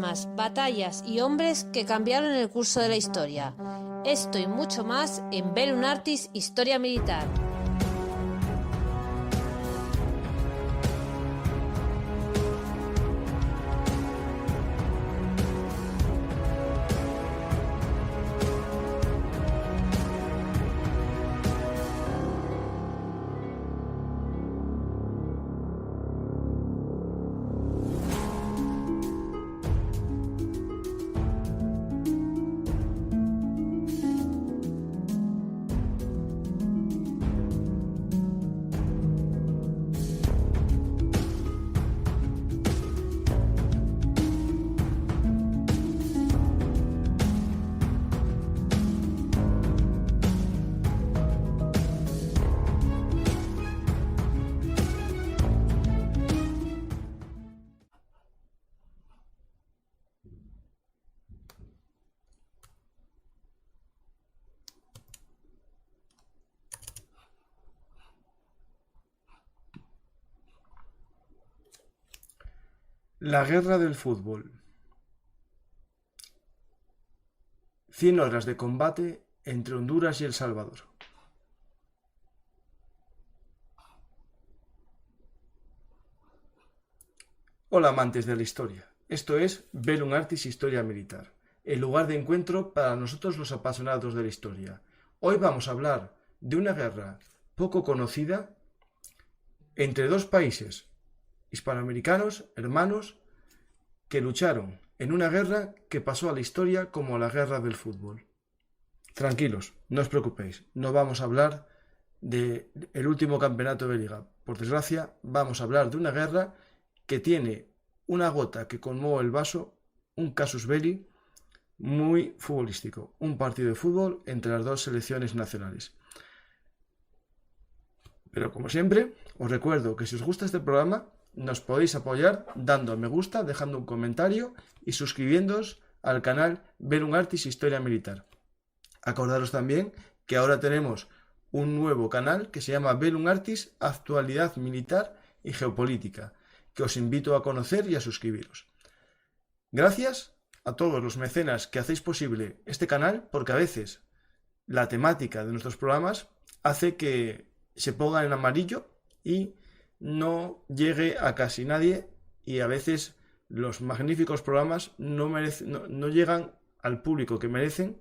armas, batallas y hombres que cambiaron el curso de la historia. Esto y mucho más en Bellum Artis Historia Militar. La guerra del fútbol. 100 horas de combate entre Honduras y El Salvador. Hola amantes de la historia, esto es Bellum Artis Historia Militar, el lugar de encuentro para nosotros los apasionados de la historia. Hoy vamos a hablar de una guerra poco conocida entre dos países hispanoamericanos, hermanos, que lucharon en una guerra que pasó a la historia como la guerra del fútbol. Tranquilos, no os preocupéis, no vamos a hablar del último campeonato de liga. Por desgracia, vamos a hablar de una guerra que tiene una gota que colmó el vaso, un casus belli muy futbolístico, un partido de fútbol entre las dos selecciones nacionales. Pero como siempre, os recuerdo que si os gusta este programa, nos podéis apoyar dando a me gusta, dejando un comentario y suscribiéndoos al canal Bellum Artis Historia Militar. Acordaros también que ahora tenemos un nuevo canal que se llama Bellum Artis Actualidad Militar y Geopolítica, que os invito a conocer y a suscribiros. Gracias a todos los mecenas que hacéis posible este canal, porque a veces la temática de nuestros programas hace que se ponga en amarillo y no llegue a casi nadie, y a veces los magníficos programas no llegan al público que merecen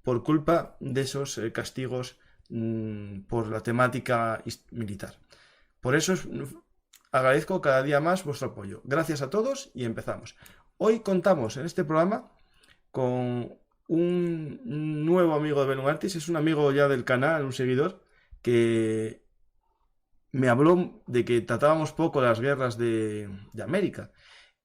por culpa de esos castigos por la temática militar. Por eso agradezco cada día más vuestro apoyo. Gracias a todos y empezamos. Hoy contamos en este programa con un nuevo amigo de Bellum Artis, es un amigo ya del canal, un seguidor, que me habló de que tratábamos poco las guerras de América.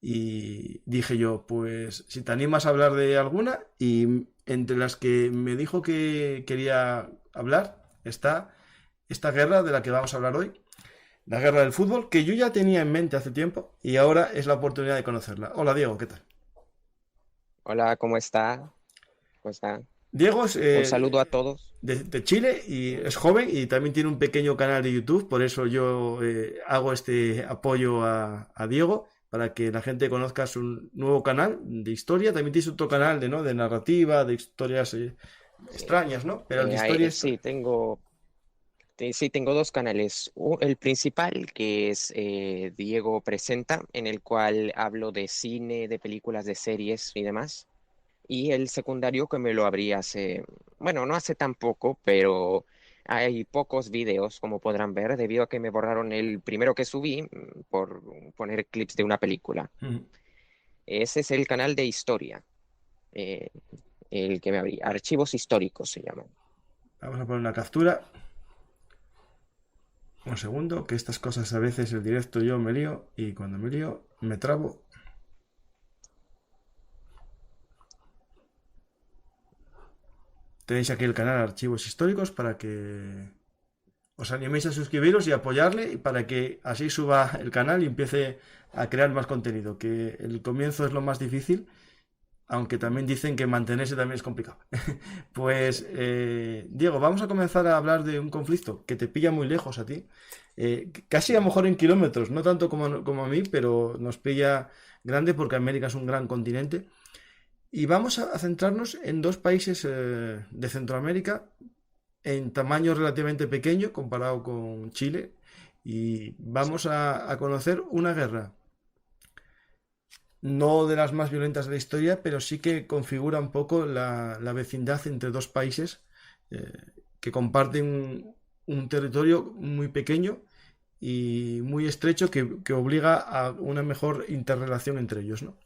Y dije yo, pues si te animas a hablar de alguna, y entre las que me dijo que quería hablar está esta guerra de la que vamos a hablar hoy, la guerra del fútbol, que yo ya tenía en mente hace tiempo y ahora es la oportunidad de conocerla. Hola Diego, ¿qué tal? Hola, ¿cómo está? ¿Cómo está? Diego es Un saludo a todos. de Chile y es joven y también tiene un pequeño canal de YouTube, por eso yo hago este apoyo a Diego, para que la gente conozca su nuevo canal de historia. También tienes otro canal de narrativa, de historias extrañas, ¿no? Pero el de historias... Sí, tengo dos canales. El principal, que es Diego Presenta, en el cual hablo de cine, de películas, de series y demás. Y el secundario, que me lo abrí bueno, no hace tan poco, pero hay pocos videos, como podrán ver, debido a que me borraron el primero que subí por poner clips de una película. Ese es el canal de historia, eh, el que me abrí. Archivos históricos se llama. Vamos a poner una captura. Un segundo, que estas cosas a veces el directo yo me lío, y cuando me lío me trabo. Tenéis aquí el canal Archivos Históricos para que os animéis a suscribiros y apoyarle, y para que así suba el canal y empiece a crear más contenido, que el comienzo es lo más difícil. aunque también dicen que mantenerse también es complicado. Pues, Diego, vamos a comenzar a hablar de un conflicto que te pilla muy lejos a ti, casi a lo mejor en kilómetros, no tanto como a mí, pero nos pilla grande porque América es un gran continente. Y vamos a centrarnos en dos países de Centroamérica en tamaño relativamente pequeño comparado con Chile. Y vamos a conocer una guerra, no de las más violentas de la historia, pero sí que configura un poco la vecindad entre dos países eh, que comparten un territorio muy pequeño y muy estrecho que obliga a una mejor interrelación entre ellos, ¿no?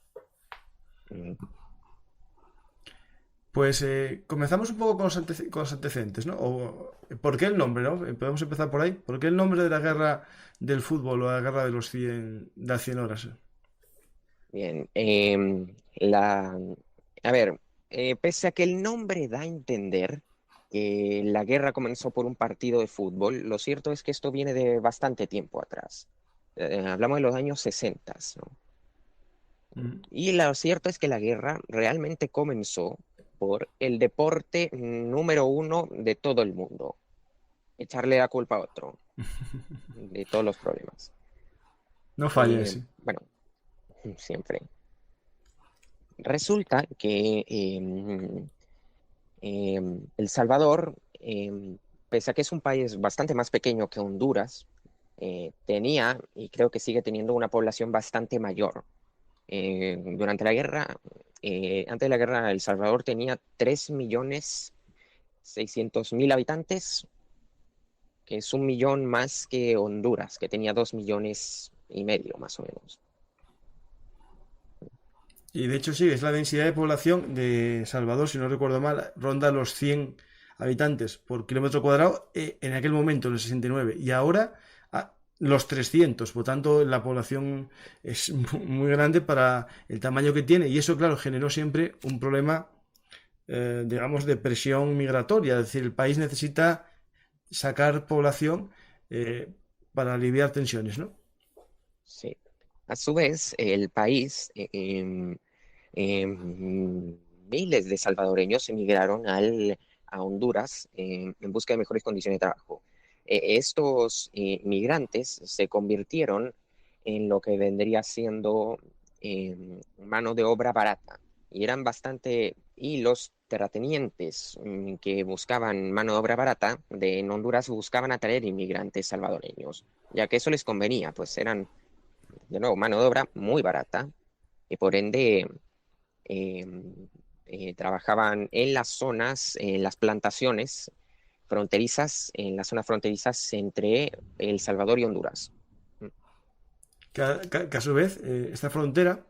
Mm, Pues comenzamos un poco con los antecedentes, ¿no? ¿Por qué el nombre, no? Podemos empezar por ahí. ¿Por qué el nombre de la guerra del fútbol o la guerra de de las 100 horas? Bien, a ver, pese a que el nombre da a entender que la guerra comenzó por un partido de fútbol, lo cierto es que esto viene de bastante tiempo atrás. Hablamos de los años 60, ¿no? Mm. Y lo cierto es que la guerra realmente comenzó por el deporte número uno de todo el mundo, echarle la culpa a otro de todos los problemas. No falles. Bueno, siempre. Resulta que El Salvador, pese a que es un país bastante más pequeño que Honduras, tenía y creo que sigue teniendo una población bastante mayor. Durante la guerra, antes de la guerra, El Salvador tenía 3.600.000 habitantes, que es 1 millón más que Honduras, que tenía 2,5 millones más o menos. Y de hecho sí, es la densidad de población de Salvador, si no recuerdo mal, ronda los 100 habitantes por kilómetro cuadrado en aquel momento, en el 69. Y ahora los 300. Por tanto, la población es muy grande para el tamaño que tiene. Y eso, claro, generó siempre un problema, digamos, de presión migratoria. Es decir, el país necesita sacar población eh, para aliviar tensiones, ¿no? Sí. A su vez, el país, miles de salvadoreños emigraron a Honduras en busca de mejores condiciones de trabajo. Estos migrantes se convirtieron en lo que vendría siendo mano de obra barata y eran bastante, y los terratenientes que buscaban mano de obra barata en Honduras buscaban atraer inmigrantes salvadoreños, ya que eso les convenía, pues eran, de nuevo, mano de obra muy barata y por ende eh, trabajaban en las zonas, en las plantaciones fronterizas, en las zonas fronterizas entre El Salvador y Honduras. Que a su vez, esta frontera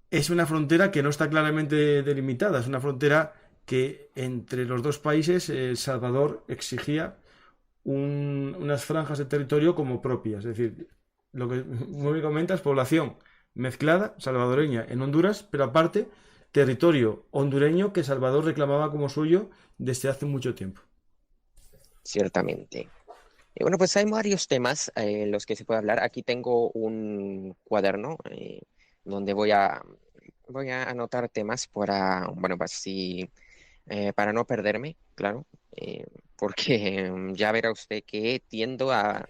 es una frontera que no está claramente delimitada, es una frontera que entre los dos países El Salvador exigía unas franjas de territorio como propias, es decir, lo que muy bien comentas, población mezclada, salvadoreña en Honduras, pero aparte territorio hondureño que Salvador reclamaba como suyo desde hace mucho tiempo. Ciertamente. Y bueno, pues hay varios temas en los que se puede hablar. Aquí tengo un cuaderno donde voy a anotar temas para, bueno, pues sí, para no perderme, claro, porque ya verá usted que tiendo a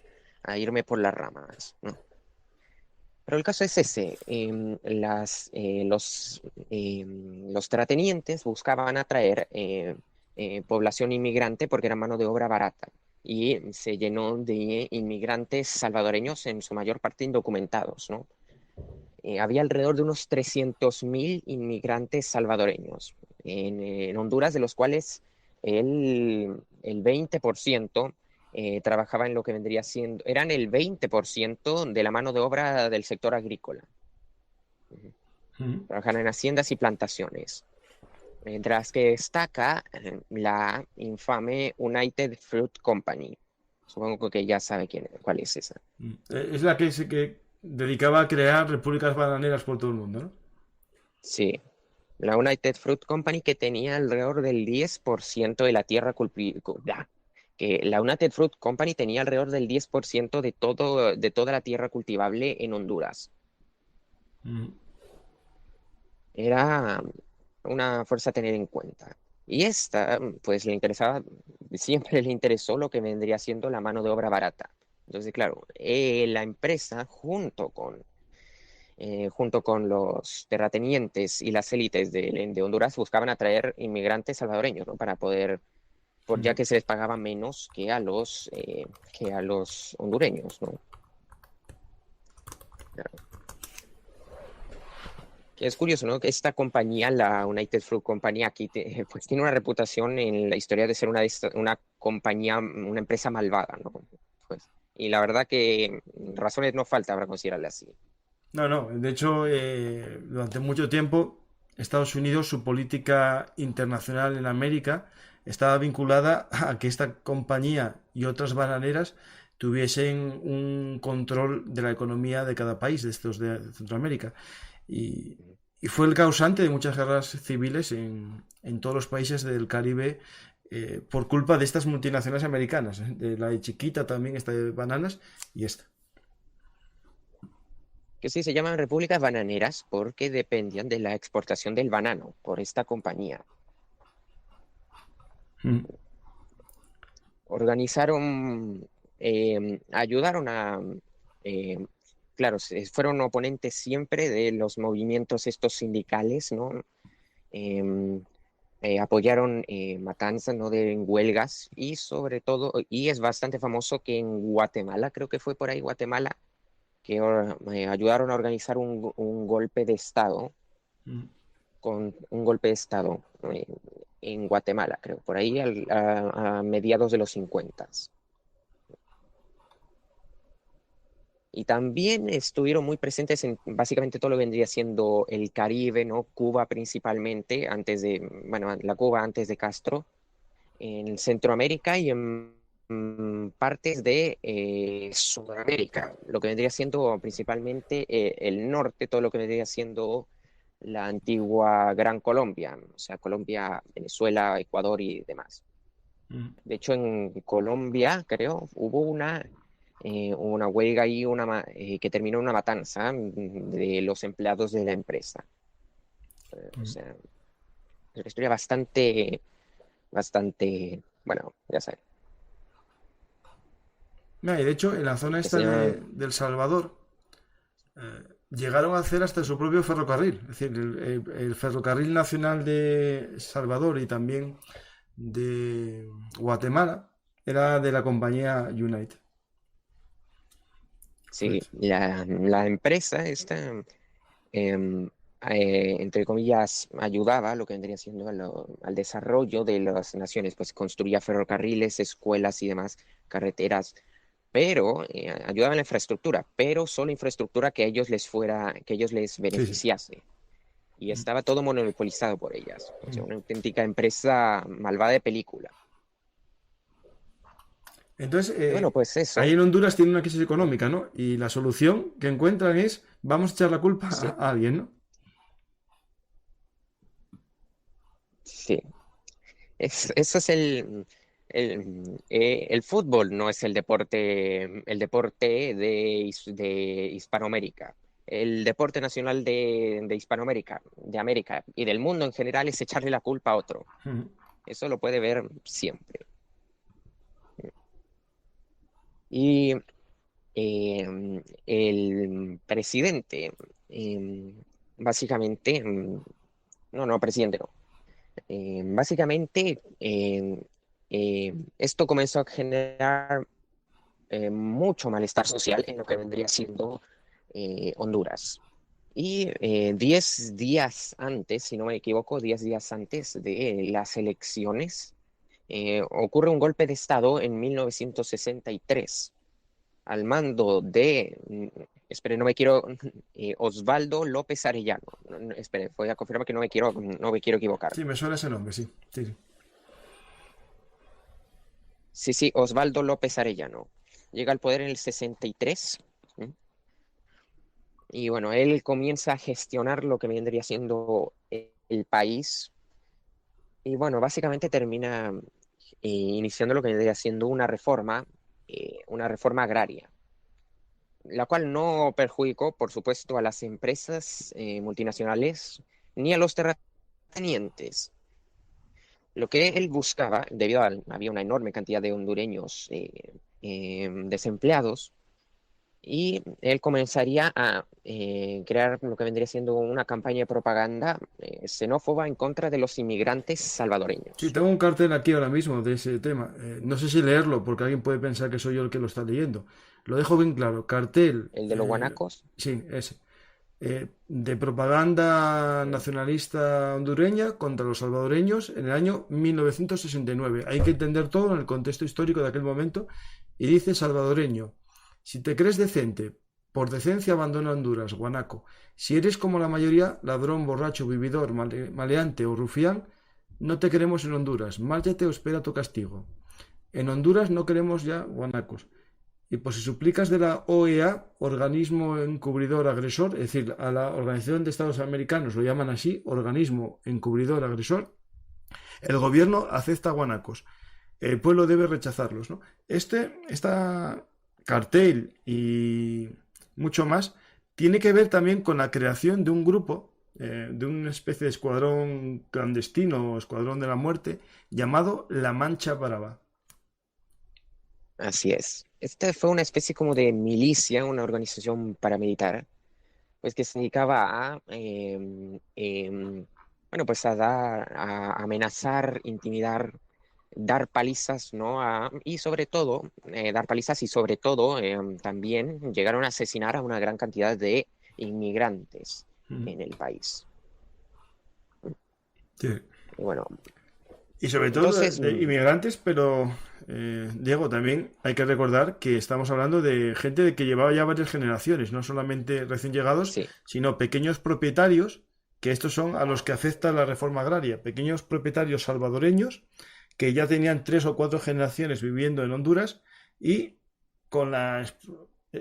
irme por las ramas, ¿no? Pero el caso es ese. Los terratenientes buscaban atraer población inmigrante porque era mano de obra barata y se llenó de inmigrantes salvadoreños, en su mayor parte indocumentados, ¿no? Había alrededor de unos 300.000 inmigrantes salvadoreños en Honduras, de los cuales el 20% trabajaba en lo que vendría siendo, eran el 20% de la mano de obra del sector agrícola. Mm. Trabajan en haciendas y plantaciones. Mientras que destaca la infame United Fruit Company. Supongo que ya sabe cuál es esa. Es la que se que dedicaba a crear repúblicas bananeras por todo el mundo, ¿no? Sí, la United Fruit Company que tenía alrededor del 10% de la tierra que la United Fruit Company tenía alrededor del 10% de toda la tierra cultivable en Honduras. Mm. Era, una fuerza a tener en cuenta. Y esta, pues le interesaba, siempre le interesó lo que vendría siendo la mano de obra barata. Entonces, claro, la empresa junto con los terratenientes y las élites de Honduras buscaban atraer inmigrantes salvadoreños, ¿no? Para poder, ya Ujú. que se les pagaba menos que a los hondureños, ¿no? Que es curioso, ¿no? Que esta compañía, la United Fruit Company, aquí pues tiene una reputación en la historia de ser una compañía, una empresa malvada, ¿no? Pues, y la verdad que razones no falta para considerarla así. No, no. De hecho, durante mucho tiempo, Estados Unidos, su política internacional en América estaba vinculada a que esta compañía y otras bananeras tuviesen un control de la economía de cada país de estos de Centroamérica. Y, y fue el causante de muchas guerras civiles en todos los países del Caribe por culpa de estas multinacionales americanas, de la de Chiquita también, esta de bananas y esta. Que sí se llaman repúblicas bananeras porque dependían de la exportación del banano por esta compañía. Mm. Organizaron, ayudaron eh, claro, fueron oponentes siempre de los movimientos estos sindicales, ¿no? Em, Apoyaron matanzas, ¿no? En huelgas y sobre todo, y es bastante famoso que en Guatemala, creo que fue por ahí Guatemala, que ayudaron a organizar un golpe de Estado, Mm. con un golpe de Estado en Guatemala, creo, por ahí a mediados de los 50. Y también estuvieron muy presentes en básicamente todo lo que vendría siendo el Caribe, ¿no? Cuba principalmente, bueno, la Cuba antes de Castro, en Centroamérica y en partes de Sudamérica, lo que vendría siendo principalmente el norte, todo lo que vendría siendo la antigua Gran Colombia, o sea, Colombia, Venezuela, Ecuador y demás. Mm. De hecho, en Colombia, creo, hubo una huelga y que terminó en una matanza de los empleados de la empresa. O Mm. sea, es una historia bastante, bueno, ya sabes. Mira, y de hecho, en la zona Que esta se llama, del Salvador, llegaron a hacer hasta su propio ferrocarril. Es decir, el ferrocarril nacional de Salvador y también de Guatemala era de la compañía United. sí, Fíjate. la empresa esta, em, entre comillas, ayudaba a lo que vendría siendo al desarrollo de las naciones, pues construía ferrocarriles, escuelas y demás, carreteras, pero ayudaba en la infraestructura, pero solo infraestructura que ellos les Sí, sí. beneficiase. Y Mm. estaba todo monopolizado por ellas. O sea, Mm. una auténtica empresa malvada de película. Entonces, Y bueno, pues ahí eso, en Honduras tiene una crisis económica, ¿no? Y la solución que encuentran es, vamos a echar la culpa sí, a alguien, ¿no? sí. Eso es el fútbol, no es el deporte de Hispanoamérica. El deporte nacional de Hispanoamérica, de América y del mundo en general es echarle la culpa a otro. Mm. Eso lo puede ver siempre. Y el presidente, básicamente, no, presidente no. Básicamente, esto comenzó a generar mucho malestar social en lo que vendría siendo Honduras. Y 10 días antes, si no me equivoco, 10 días antes de las elecciones, ocurre un golpe de Estado en 1963 al mando de, espere, no me quiero, Osvaldo López Arellano. Espere, voy a confirmar que no me quiero equivocar. Sí, me suena ese nombre, sí. Sí, sí. Sí, sí, Osvaldo López Arellano. Llega al poder en el 63. ¿M? Y bueno, él comienza a gestionar lo que vendría siendo el país. Y bueno, básicamente termina iniciando lo que vendría siendo una reforma agraria, la cual no perjudicó, por supuesto, a las empresas multinacionales ni a los terratenientes terratenientes. Lo que él buscaba, debido a había una enorme cantidad de hondureños desempleados, y él comenzaría a crear lo que vendría siendo una campaña de propaganda xenófoba en contra de los inmigrantes Sí, salvadoreños. tengo un cartel aquí ahora mismo de ese tema. No sé si leerlo porque alguien puede pensar que soy yo el que lo está leyendo. Lo dejo bien claro. Cartel, El de los guanacos, sí, ese. De propaganda nacionalista hondureña contra los salvadoreños en el año 1969. Hay que entender todo en el contexto histórico de aquel momento. Y dice salvadoreño, si te crees decente, por decencia abandona Honduras, guanaco. Si eres como la mayoría, ladrón, borracho, vividor, maleante o rufián, no te queremos en Honduras. Márchate o espera tu castigo. En Honduras no queremos ya guanacos. Y por si suplicas de la OEA, organismo encubridor agresor, es decir, a la Organización de Estados Americanos lo llaman así, organismo encubridor agresor, el gobierno acepta guanacos. El pueblo debe rechazarlos, ¿no? Esta cartel y mucho más tiene que ver también con la creación de un grupo, de una especie de escuadrón clandestino o escuadrón de la muerte, llamado La Mancha Brava. así es. Esta fue una especie como de milicia, una organización paramilitar, pues que se dedicaba a, bueno, pues a amenazar, intimidar, dar palizas, ¿no? Y sobre todo, dar palizas y sobre todo también llegaron a asesinar a una gran cantidad de inmigrantes Mm. en el país. Sí. Y bueno, Y sobre todo entonces, de inmigrantes, pero Diego, también hay que recordar que estamos hablando de gente que llevaba ya varias generaciones, no solamente recién llegados, sí, sino pequeños propietarios, que estos son a los que afecta la reforma agraria, pequeños propietarios salvadoreños que ya tenían 3 o 4 generaciones viviendo en Honduras y con la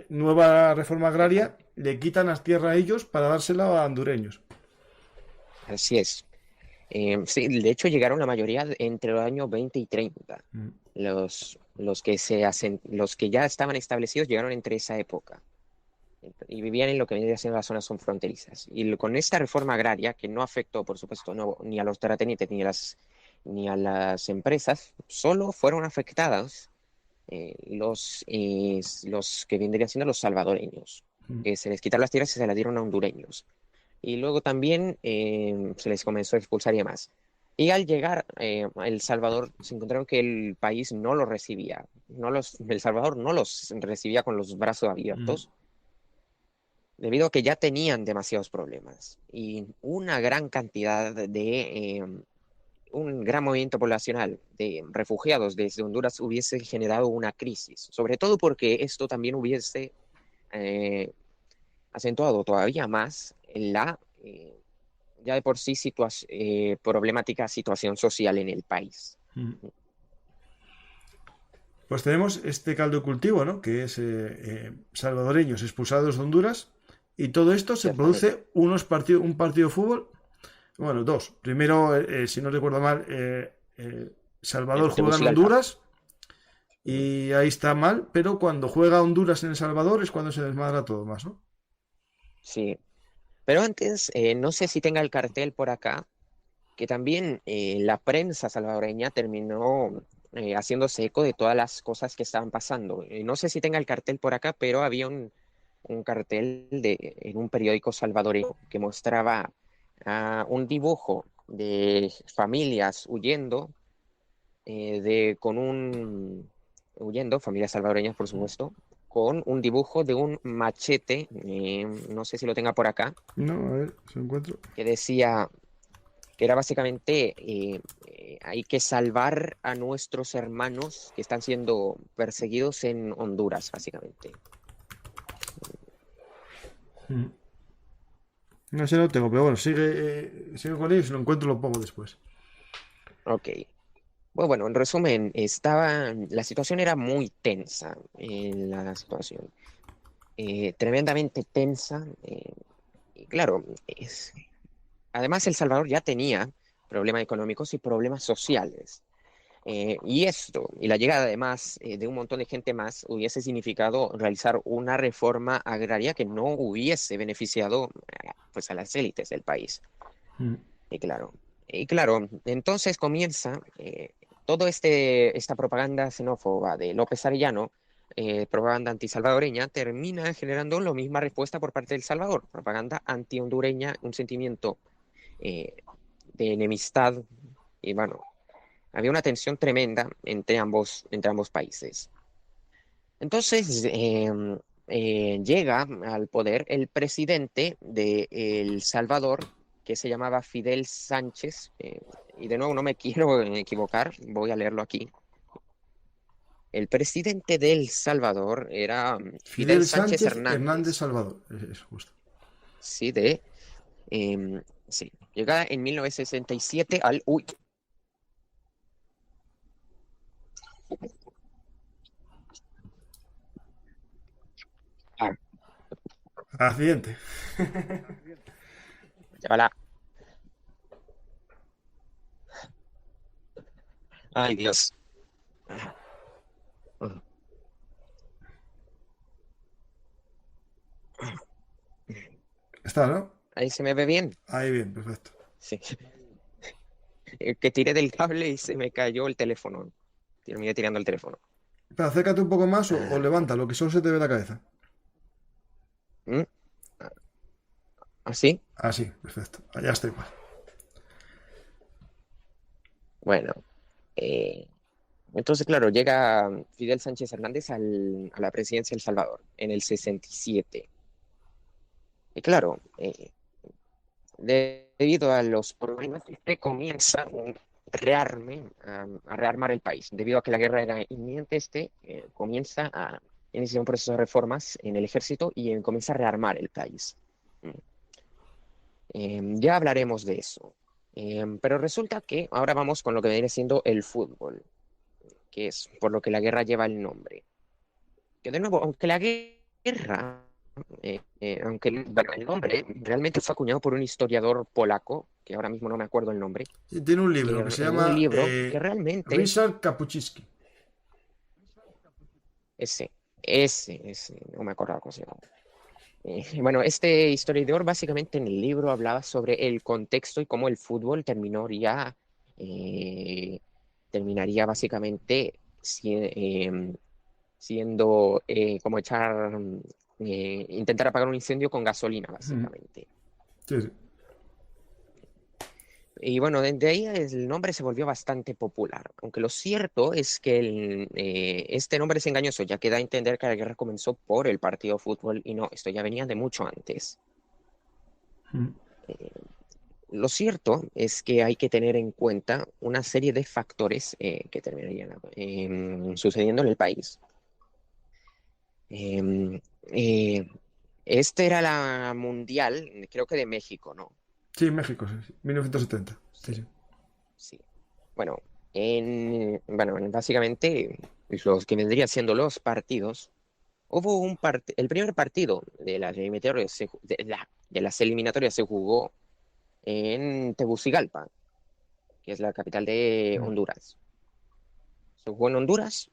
nueva reforma agraria le quitan las tierras a ellos para dársela a hondureños. así es. Sí, de hecho llegaron la mayoría entre los años 20 y 30. Mm. Los que se hacen, los que ya estaban establecidos llegaron entre esa época y vivían en lo que vendría siendo las zonas fronterizas. Y con esta reforma agraria, que no afectó, por supuesto, ni a los terratenientes ni a las empresas, solo fueron afectadas los que vendrían siendo los salvadoreños, Mm. que se les quitaron las tierras y se las dieron a hondureños. Y luego también se les comenzó a expulsar y demás. Y al llegar a El Salvador, se encontraron que el país no los recibía. El Salvador no los recibía con los brazos Mm. abiertos, debido a que ya tenían demasiados problemas. Y una gran cantidad un gran movimiento poblacional de refugiados desde Honduras hubiese generado una crisis, sobre todo porque esto también hubiese eh, acentuado todavía más ya de por sí problemática situación social en el país. Mm. Pues tenemos este caldo de cultivo, ¿no? Que es salvadoreños expulsados de Honduras. Y todo esto se Ciertamente. produce un partido de fútbol. Bueno, dos. Primero, si no recuerdo mal, En Salvador juega en Tegucigalpa. Honduras y ahí está mal, pero cuando juega Honduras en El Salvador es cuando se desmadra todo más, ¿no? Sí. Pero antes, no sé si tenga el cartel por acá, que también la prensa salvadoreña terminó haciéndose eco de todas las cosas que estaban pasando. No sé si tenga el cartel por acá, pero había un cartel en un periódico salvadoreño que mostraba un dibujo de familias huyendo, huyendo, familias salvadoreñas, por supuesto, con un dibujo de un machete, no sé si lo tenga por acá, No, a ver, se encuentro. que decía que era básicamente hay que salvar a nuestros hermanos que están siendo perseguidos en Honduras, básicamente. Mm. No sé, no tengo, pero bueno, sigue con ello, si lo encuentro lo pongo después. Ok. Bueno, en resumen, la situación era muy tensa, la situación, tremendamente tensa. Y claro, además El Salvador ya tenía problemas económicos y problemas sociales. Y la llegada además de un montón de gente más hubiese significado realizar una reforma agraria que no hubiese beneficiado pues a las élites del país. Mm. Y claro, Y claro, entonces comienza todo esta propaganda xenófoba de López Arellano, propaganda antisalvadoreña, termina generando la misma respuesta por parte del Salvador, propaganda anti-hondureña, un sentimiento eh, de enemistad, y bueno, había una tensión tremenda entre ambos países. Entonces, llega al poder el presidente de El Salvador, que se llamaba Fidel Sánchez, y de nuevo no me quiero equivocar, voy a leerlo aquí. El presidente de El Salvador era Fidel Fidel Sánchez Sánchez Hernández Hernández, Salvador. Es justo. sí, sí, llega en 1967 al... Uy, ah, Accidente. llávala. Ay, Dios. Está, ¿no? Ahí se me ve bien. Ahí bien, perfecto. Sí. Que tiré del cable y se me cayó el teléfono. Terminé tirando el teléfono. Espera, acércate un poco más o Ah, levanta, lo que solo se te ve la cabeza. ¿mm? ¿Así? Ah, sí, perfecto. Allá está igual. Bueno. eh, entonces, claro, llega Fidel Sánchez Hernández a la presidencia de El Salvador en el 67. Y claro, debido a los problemas, este comienza a rearmar el país. Debido a que la guerra era inminente, comienza a iniciar un proceso de reformas en el ejército y comienza a rearmar el país. Mm. Ya hablaremos de eso. Pero resulta que ahora vamos con lo que viene siendo el fútbol, que es por lo que la guerra lleva el nombre. Que de nuevo, aunque la guerra, bueno, el nombre realmente fue acuñado por un historiador polaco, que ahora mismo no me acuerdo el nombre, Sí, tiene un que libro que se en un llama libro que realmente, Ryszard Kapuściński. no me acuerdo cómo se llama. Bueno, este historiador básicamente en el libro hablaba sobre el contexto y cómo el fútbol terminaría básicamente siendo como intentar apagar un incendio con gasolina, Ujú. básicamente. Sí, sí. Y bueno, desde ahí el nombre se volvió bastante popular, aunque lo cierto es que este nombre es engañoso, ya que da a entender que la guerra comenzó por el partido de fútbol y no, esto ya venía de mucho antes. Ujú. Eh, lo cierto es que hay que tener en cuenta una serie de factores que terminarían sucediendo en el país. Em, eh, este era la mundial, creo que de México, ¿no? Sí, México, sí, sí. 1970. Sí, Sí, sí. sí. Bueno, básicamente los que vendrían siendo los partidos, el primer partido de las eliminatorias de las eliminatorias se jugó en Tegucigalpa, que es la capital de Mm. Honduras. Se jugó en Honduras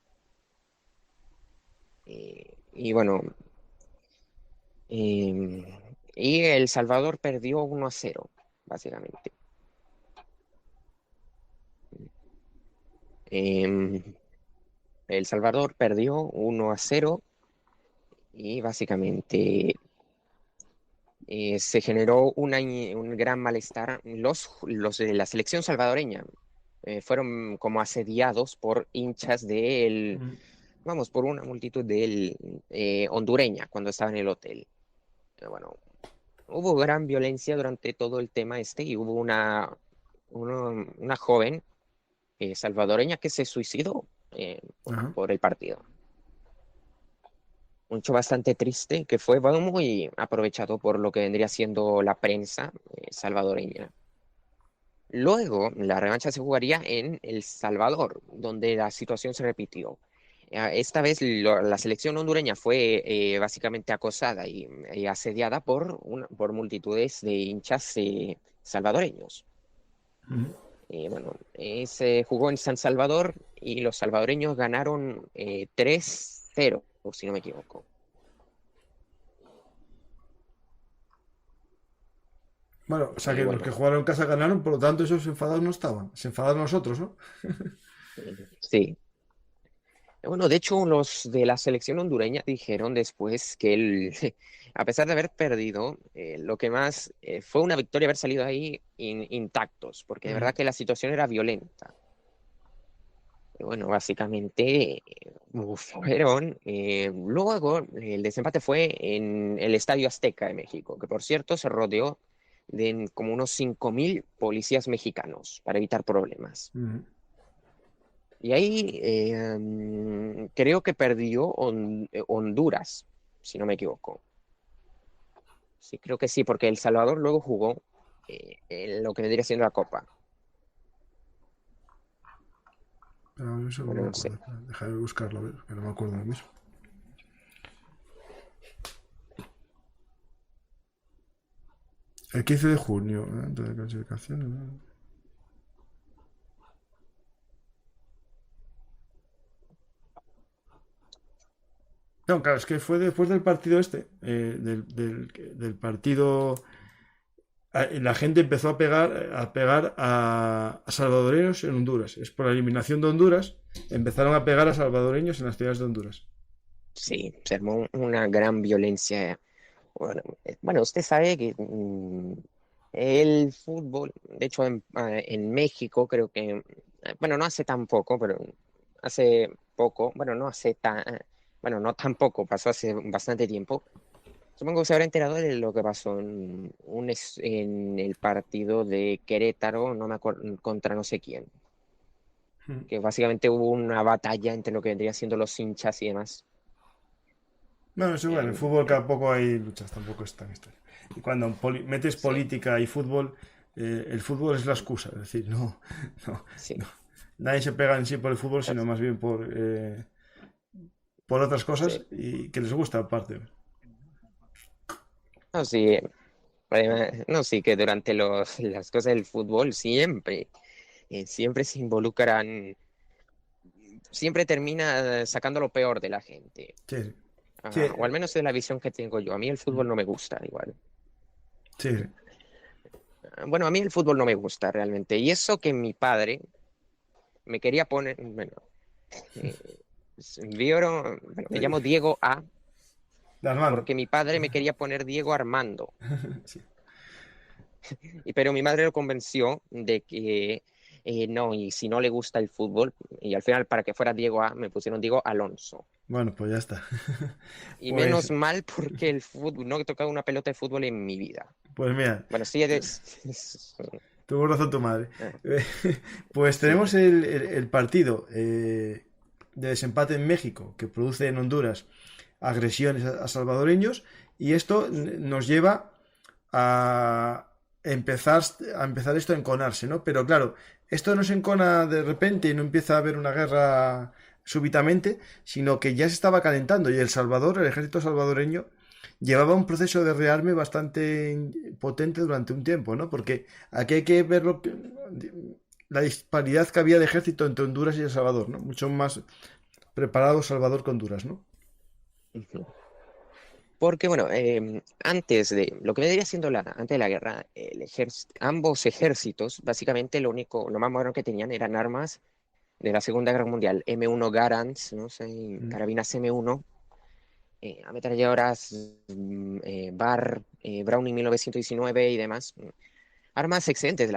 y bueno, em, y El Salvador perdió 1-0, básicamente. Em, El Salvador perdió 1-0 y básicamente se generó un gran malestar. Los de la selección salvadoreña fueron como asediados por hinchas Mm. vamos, por una multitud hondureña cuando estaba en el hotel. Bueno, hubo gran violencia durante todo el tema y hubo una joven salvadoreña que se suicidó Ajá. por el partido. Un hecho bastante triste que fue bueno, muy aprovechado por lo que vendría siendo la prensa salvadoreña. Luego, la revancha se jugaría en El Salvador, donde la situación se repitió. Esta vez la selección hondureña fue básicamente acosada y asediada por multitudes de hinchas salvadoreños. Ujú. Bueno, se jugó en San Salvador y los salvadoreños ganaron 3-0, si no me equivoco. Bueno, o sea Y que los bueno, que jugaron en casa ganaron, por lo tanto esos enfadados no estaban. Se enfadaron nosotros, ¿no? sí. Bueno, de hecho, los de la selección hondureña dijeron después que a pesar de haber perdido, lo que más fue una victoria haber salido ahí intactos, porque de Ujú. verdad que la situación era violenta. Y bueno, básicamente fueron. Luego, el desempate fue en el Estadio Azteca de México, que por cierto se rodeó de como unos 5.000 policías mexicanos para evitar problemas. Ujú. Y ahí creo que perdió Honduras, si no me equivoco. Sí, creo que sí, porque El Salvador luego jugó en lo que vendría siendo la Copa. Pero eso no Bueno, me no sé. acuerdo. Espera, deja de buscarlo, a ver, que no me acuerdo ahora mismo. El 15 de junio, de clasificación. No, claro, es que fue después del partido este, del partido. La gente empezó a pegar a salvadoreños en Honduras. Es por la eliminación de Honduras, empezaron a pegar a salvadoreños en las ciudades de Honduras. Sí, se armó una gran violencia. Bueno, bueno, usted sabe que el fútbol, de hecho en México creo que, bueno, no hace tan poco, pero hace poco, bueno, no hace tan, bueno, no tan poco, pasó hace bastante tiempo. Supongo que se habrá enterado de lo que pasó en el partido de Querétaro, no me acuerdo, contra no sé quién, que básicamente hubo una batalla entre lo que vendría siendo los hinchas y demás. Bueno, eso bueno, en el Em, fútbol tampoco hay luchas, tampoco es tan historia. Y cuando metes sí, política y fútbol, el fútbol es la excusa, es decir, no, no, sí, no. Nadie se pega en sí por el fútbol, sino más bien por otras sí. cosas y que les gusta aparte. No, sí, no, sí, que durante las cosas del fútbol siempre se involucran, siempre termina sacando lo peor de la gente. Sí, sí, O al menos es la visión que tengo yo. A mí el fútbol no me gusta igual. sí, sí. Bueno, a mí el fútbol no me gusta realmente. Y eso que mi padre me quería poner, bueno, eh, bueno, me llamo Diego A, De Armando. porque mi padre me quería poner Diego Armando. Sí. Pero mi madre lo convenció de que no, y si no le gusta el fútbol, y al final para que fuera Diego A, me pusieron Diego Alonso. Bueno, pues ya está. Y Pues, menos mal porque el fútbol, no he tocado una pelota de fútbol en mi vida. pues mira, Bueno, sí eres... tuvo razón tu madre. Ah, Pues sí, tenemos el partido de desempate en México que produce en Honduras agresiones a salvadoreños y esto nos lleva a empezar, a empezar esto a enconarse, ¿no? Pero claro, esto no se encona de repente y no empieza a haber una guerra súbitamente, sino que ya se estaba calentando y El Salvador, el ejército salvadoreño, llevaba un proceso de rearme bastante potente durante un tiempo, ¿no? Porque aquí hay que ver la disparidad que había de ejército entre Honduras y El Salvador, ¿no? Mucho más preparado Salvador que Honduras, ¿no? ujú. Porque, bueno, antes de lo que vendría siendo antes de la guerra, ambos ejércitos, básicamente lo más moderno que tenían eran armas de la Segunda Guerra Mundial, M1 Garands, ¿no? sé, Mm, carabinas M1, ametralladoras Browning 1919 y demás. Armas excelentes,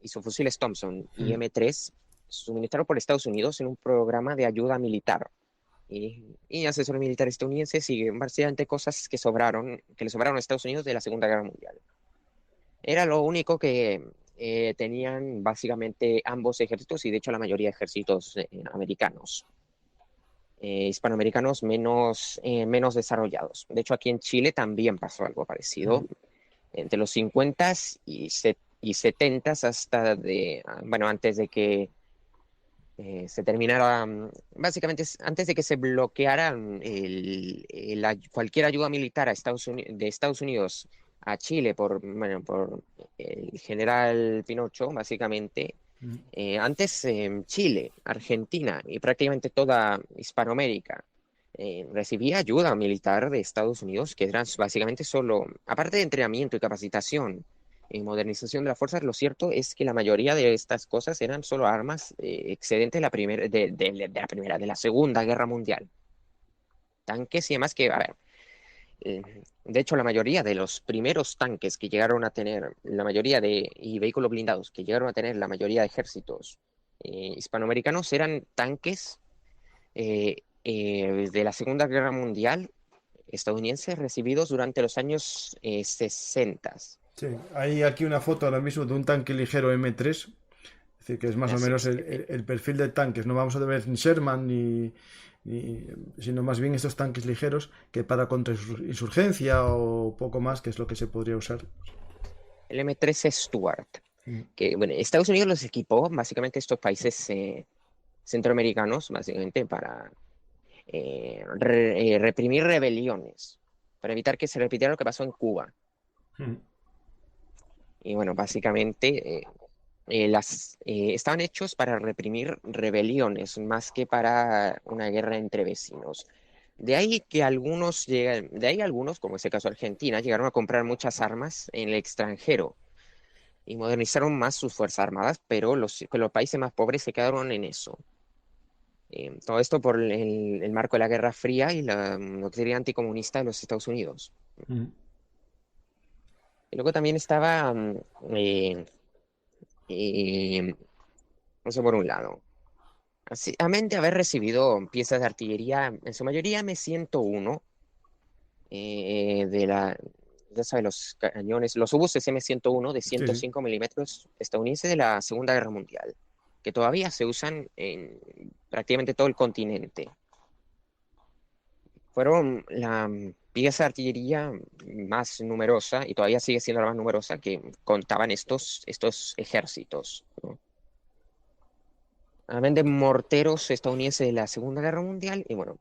isofusiles Thompson y mm. M3, suministrados por Estados Unidos en un programa de ayuda militar. Y asesores militares estadounidenses siguen básicamente cosas que le sobraron a Estados Unidos de la Segunda Guerra Mundial. Era lo único que tenían básicamente ambos ejércitos y de hecho la mayoría de ejércitos americanos. Hispanoamericanos menos desarrollados. De hecho, aquí en Chile también pasó algo parecido. Entre los 50 y 70 hasta bueno, antes de que se terminara, básicamente antes de que se bloqueara cualquier ayuda militar de Estados Unidos a Chile bueno, por el general Pinocho, básicamente. Antes Chile, Argentina y prácticamente toda Hispanoamérica recibía ayuda militar de Estados Unidos, que eran básicamente solo, aparte de entrenamiento y capacitación, modernización de las fuerzas, lo cierto es que la mayoría de estas cosas eran solo armas excedentes de la Segunda Guerra Mundial. Tanques y demás que, a ver, de hecho, la mayoría de los primeros tanques que llegaron a tener, y vehículos blindados que llegaron a tener la mayoría de ejércitos hispanoamericanos eran tanques de la Segunda Guerra Mundial estadounidenses recibidos durante los años 60. Sí, hay aquí una foto ahora mismo de un tanque ligero M3, es decir, que es más o Así menos es. el perfil de tanques. No vamos a ver ni Sherman sino más bien estos tanques ligeros que para contrainsurgencia o poco más, que es lo que se podría usar. El M3 Stuart, Mm. que bueno, Estados Unidos los equipó básicamente estos países centroamericanos, básicamente para reprimir rebeliones, para evitar que se repitiera lo que pasó en Cuba. Mm. Y bueno, básicamente estaban hechos para reprimir rebeliones más que para una guerra entre vecinos. De ahí algunos, como ese caso Argentina, llegaron a comprar muchas armas en el extranjero y modernizaron más sus fuerzas armadas, pero los países más pobres se quedaron en eso. Todo esto por el marco de la Guerra Fría y la doctrina anticomunista de los Estados Unidos. Mm. Y luego también estaba, eh, eh, eso por un lado. Así, amén de haber recibido piezas de artillería, en su mayoría M101, ya sabes, los cañones, los obuses M101 de Sí, sí. 105 milímetros estadounidenses de la Segunda Guerra Mundial, que todavía se usan en prácticamente todo el continente. Fueron la pieza de artillería más numerosa, y todavía sigue siendo la más numerosa, que contaban estos ejércitos, ¿no? Amén de morteros estadounidenses de la Segunda Guerra Mundial, y bueno,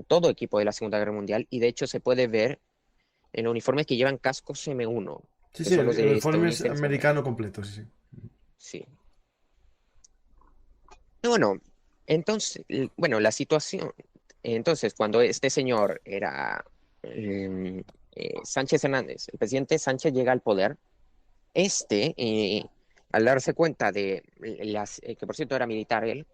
todo equipo de la Segunda Guerra Mundial, y de hecho se puede ver en los uniformes que llevan cascos M1, Sí, que sí, son los el de uniforme es estadounidenses de la Segunda Guerra americano Mundial. completo, sí, sí. Sí. Y bueno, entonces, bueno, la situación, entonces, cuando este señor era em, Sánchez Hernández, el presidente Sánchez llega al poder, al darse cuenta que por cierto era militar él,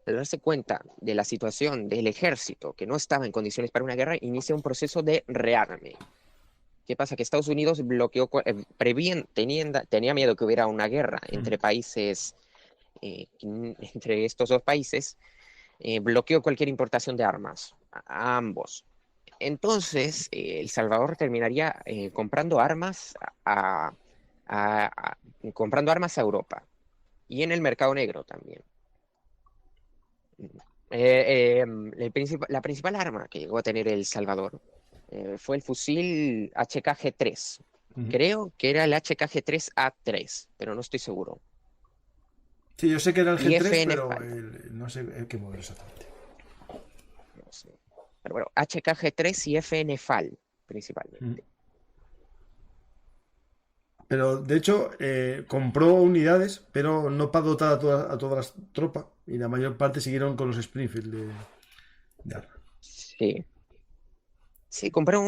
al darse cuenta de la situación del ejército, que no estaba en condiciones para una guerra, inicia un proceso de rearme. ¿Qué pasa? Que Estados Unidos tenía miedo que hubiera una guerra Mm. entre países, entre estos dos países, bloqueó cualquier importación de armas a ambos. Entonces, El Salvador terminaría a- a- comprando armas a Europa y en el mercado negro también. La principal arma que llegó a tener El Salvador fue el fusil HKG-3. Ujú. Creo que era el HKG-3A3, pero no estoy seguro. Sí, yo sé que era el Y G3, FN pero falta, no sé qué modelo exactamente. no sé. Pero bueno, HKG-3 y FN FAL Mm. principalmente. Pero de hecho, compró unidades, pero no para dotar a todas las tropas. Y la mayor parte siguieron con los Springfield de arma. Sí. Sí, compré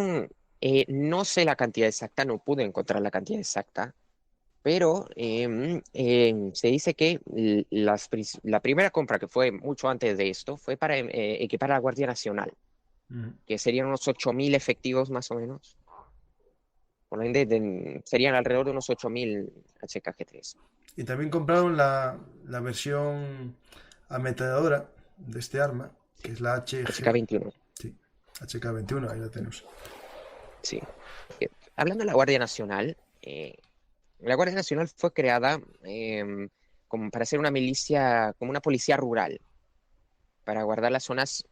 no sé la cantidad exacta, no pude encontrar la cantidad exacta, pero se dice que la primera compra, que fue mucho antes de esto, fue para equipar a la Guardia Nacional, Mm. que serían unos 8.000 efectivos más o menos. Por ende, serían alrededor de unos 8.000 HKG-3. Y también compraron la versión ametralladora de este arma, que Sí, es la HG. HK-21, Sí, HK-21, ahí la tenemos. sí. Hablando de la Guardia Nacional fue creada como para ser una milicia, como una policía rural, para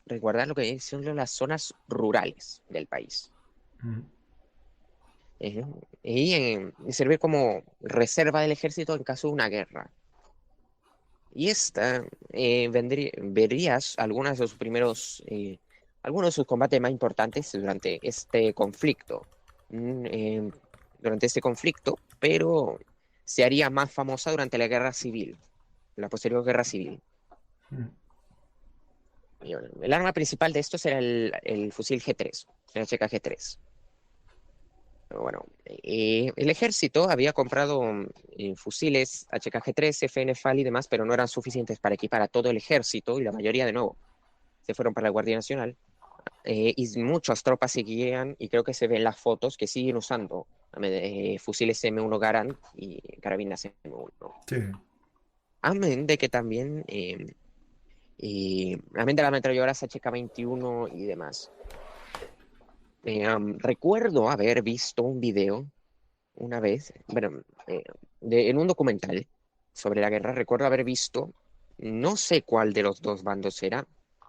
resguardar lo que son las zonas rurales del país. Mm. Eh, y servir como reserva del ejército en caso de una guerra. Y esta verías algunos de sus combates más importantes Mm, eh, durante este conflicto, pero se haría más famosa durante la guerra civil, la posterior guerra civil. Mm. Y bueno, el arma principal de estos era el fusil G3, el HK G3. Bueno, el ejército había comprado fusiles HKG-3, FNFAL y demás, pero no eran suficientes para equipar a todo el ejército y la mayoría, de nuevo, se fueron para la Guardia Nacional. Y muchas tropas seguían, y creo que se ven las fotos, que siguen usando fusiles M1 Garand y carabinas M1. Sí. Amén de que también, amén de las ametralladoras HK-21 y demás. Recuerdo haber visto un video una vez, bueno, en un documental sobre la guerra, recuerdo haber visto, no sé cuál de los dos bandos era,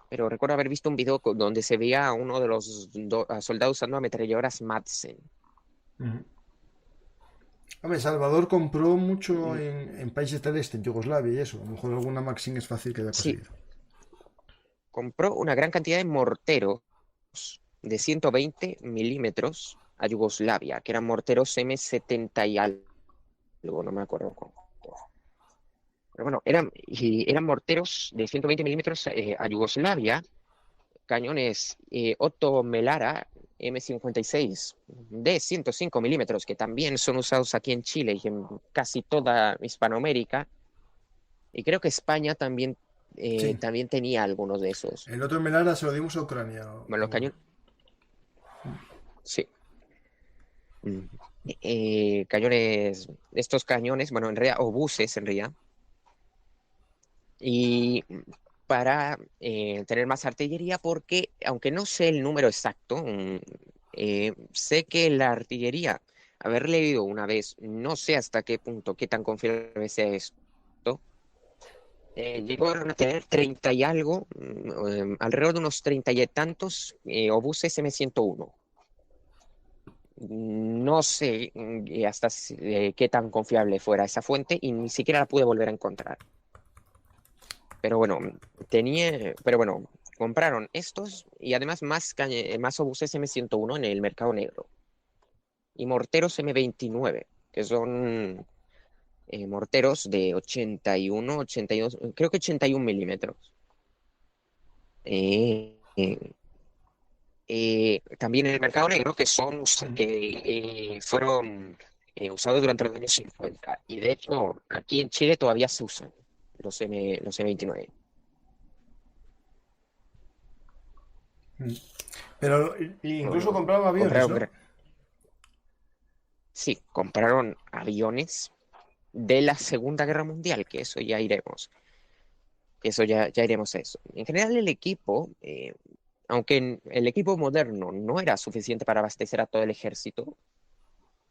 pero recuerdo haber visto un video donde se veía a uno de los soldados usando ametralladoras Madsen. Ujú. Hombre, Salvador compró mucho en países del este, en Yugoslavia y eso. A lo mejor alguna Maxim es fácil que haya Sí, conseguido. compró una gran cantidad de morteros de 120 milímetros a Yugoslavia, que eran morteros M70 y algo, no me acuerdo cómo. Pero bueno, eran morteros de 120 milímetros a Yugoslavia, cañones Otto Melara M56 de 105 milímetros, que también son usados aquí en Chile y en casi toda Hispanoamérica. Y creo que España también, Sí. también tenía algunos de esos. El otro Melara se lo dimos a Ucrania. Bueno, los cañones, sí. Mm. Cañones, estos cañones, bueno, en realidad, obuses en realidad, y para tener más artillería, porque aunque no sé el número exacto, sé que la artillería, haber leído una vez, no sé hasta qué punto, qué tan confiable sea esto, llegaron a tener 30 y algo, alrededor de unos 30 y tantos obuses M101. No sé hasta qué tan confiable fuera esa fuente y ni siquiera la pude volver a encontrar. Pero bueno, compraron estos y además más obuses M101 en el mercado negro. Y morteros M29, que son morteros de 81, 82, creo que 81 milímetros. Eh, eh, también en el mercado negro, que fueron usados durante los años 50. Y de hecho, aquí en Chile todavía se usan los M29. Mm. Pero incluso Bueno, compraron aviones, compraron, ¿no? sí, compraron aviones de la Segunda Guerra Mundial, que eso ya iremos, ya iremos a eso. En general el equipo, aunque el equipo moderno no era suficiente para abastecer a todo el ejército,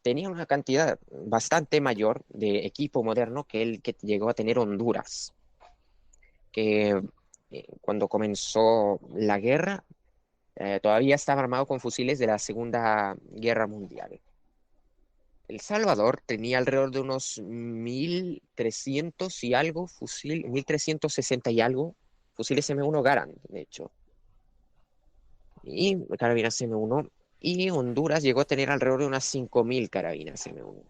tenía una cantidad bastante mayor de equipo moderno que el que llegó a tener Honduras, que cuando comenzó la guerra todavía estaba armado con fusiles de la Segunda Guerra Mundial. El Salvador tenía alrededor de unos 1.300 y algo, 1.360 y algo, fusiles M1 Garand, de hecho, y carabinas M1, y Honduras llegó a tener alrededor de unas 5.000 carabinas M1.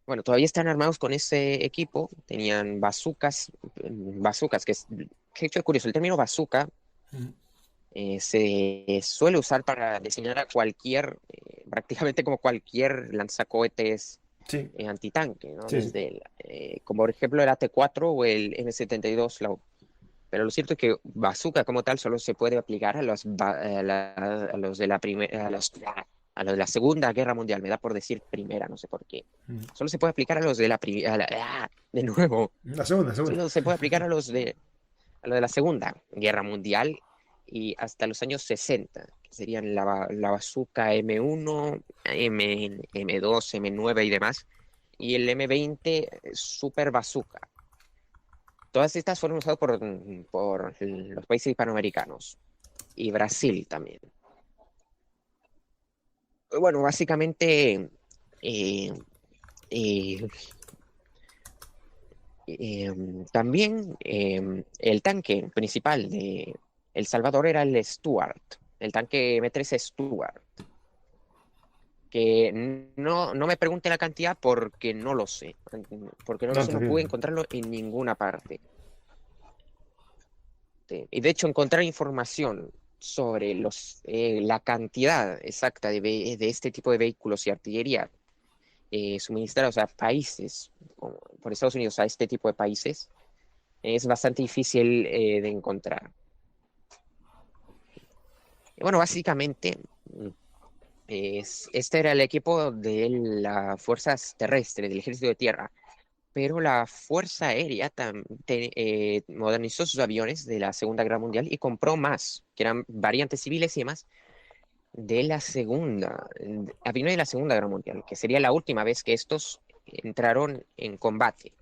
Bueno, todavía están armados con ese equipo, tenían bazucas, que hecho es curioso, el término bazooka Mm. se suele usar para designar a cualquier, prácticamente como cualquier lanzacohetes Sí, antitanque, ¿no? sí, sí. Como por ejemplo el AT-4 o el M72. Pero lo cierto es que bazooka como tal solo se puede aplicar a los de la primera, a los de la Segunda Guerra Mundial. Me da por decir primera, no sé por qué. Mm. Solo se puede aplicar a los de la primera, de nuevo. La segunda, segunda. Solo se puede aplicar a lo de la Segunda Guerra Mundial y hasta los años 60, que serían la bazooka M1, M2, M9 y demás, y el M20 Super Bazooka. Todas estas fueron usadas por los países hispanoamericanos y Brasil también. Bueno, básicamente eh, eh, también el tanque principal de El Salvador era el Stuart, el tanque M3 Stuart, que no me pregunte la cantidad porque no lo sé, No, está no pude bien. encontrarlo en ninguna parte. Sí. Y de hecho encontrar información sobre la cantidad exacta de este tipo de vehículos y artillería suministrados a países, por Estados Unidos, a este tipo de países, es bastante difícil de encontrar. Y bueno, básicamente, este era el equipo de las fuerzas terrestres, del ejército de tierra, pero la Fuerza Aérea modernizó sus aviones de la Segunda Guerra Mundial y compró más, que eran variantes civiles y demás, de la aviones de la Segunda Guerra Mundial, que sería la última vez que estos entraron en combate.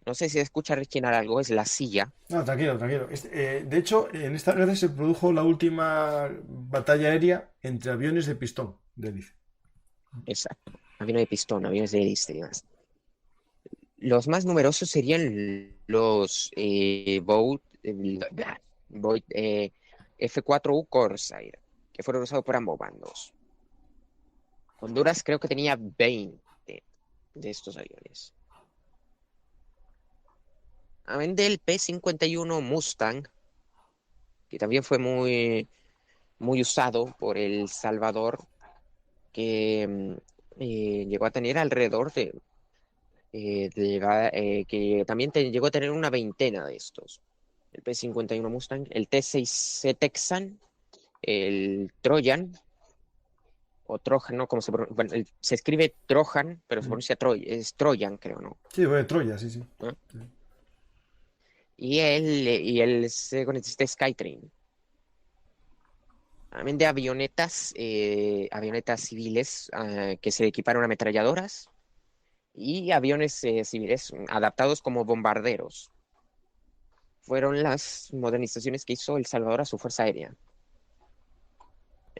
No sé si escucha rechinar algo, es la silla. No, tranquilo, tranquilo. De hecho, en esta guerra se produjo la última batalla aérea entre aviones de pistón de hélice. Exacto, aviones de pistón, aviones de hélice y demás. Los más numerosos serían los F-4U Corsair, que fueron usados por ambos bandos. Honduras creo que tenía 20 de estos aviones. Amén del P-51 Mustang, que también fue muy, muy usado por El Salvador, que llegó a tener alrededor que también llegó a tener una veintena de estos. El P-51 Mustang, el T-6C Texan, el Trojan, o Trojan, ¿no? Bueno, se escribe Trojan, pero se pronuncia es Trojan, creo, ¿no? Sí, fue de Troya, sí, sí. ¿Ah? Sí. Y el C-47 Skytrain. También de avionetas civiles que se equiparon a ametralladoras y aviones civiles adaptados como bombarderos. Fueron las modernizaciones que hizo El Salvador a su fuerza aérea.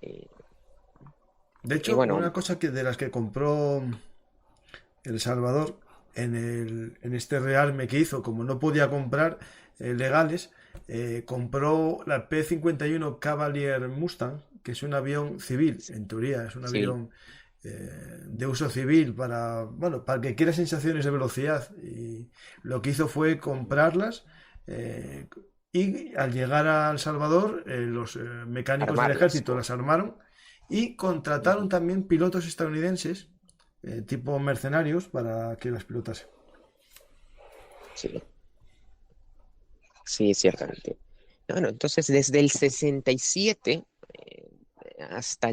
Eh, De y hecho, bueno, una cosa que de las que compró El Salvador en este rearme que hizo, como no podía comprar legales, compró la P-51 Cavalier Mustang, que es un avión civil, en teoría, es un sí, avión de uso civil para, bueno, para que quiera sensaciones de velocidad. Y lo que hizo fue comprarlas. Y al llegar a El Salvador, los mecánicos del armarlas. ejército las armaron y contrataron Ujú, también pilotos estadounidenses, tipo mercenarios, para que las pilotasen. sí, sí, ciertamente. Bueno, entonces desde el 67 hasta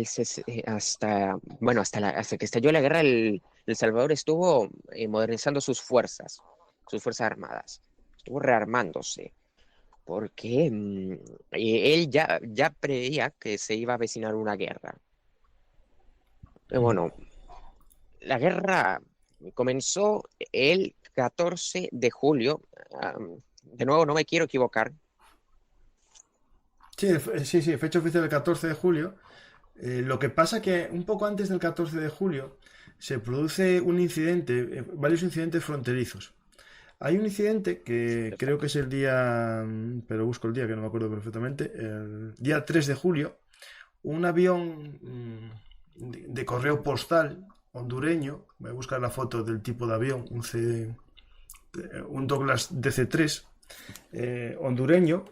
que estalló la guerra, El Salvador estuvo modernizando sus fuerzas armadas, estuvo rearmándose, porque él ya preveía que se iba a avecinar una guerra. Mm. Bueno, la guerra comenzó el 14 de julio. De nuevo, no me quiero equivocar. Sí, sí, sí, fecha oficial el 14 de julio. Lo que pasa que un poco antes del 14 de julio se produce un incidente, varios incidentes fronterizos. Hay un incidente que creo que es el día, pero busco el día que no me acuerdo perfectamente, el día 3 de julio, un avión de correo postal hondureño, voy a buscar la foto del tipo de avión, un Douglas DC-3 hondureño,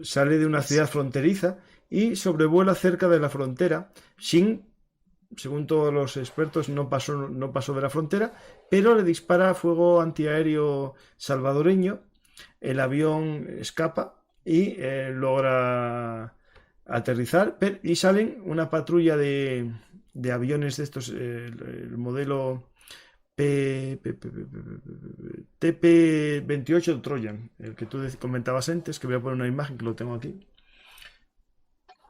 sale de una ciudad fronteriza y sobrevuela cerca de la frontera sin, según todos los expertos, no pasó de la frontera, pero le dispara fuego antiaéreo salvadoreño, el avión escapa y logra aterrizar y salen una patrulla de aviones de estos, el modelo TP-28 Trojan, el que tú comentabas antes, que voy a poner una imagen que lo tengo aquí.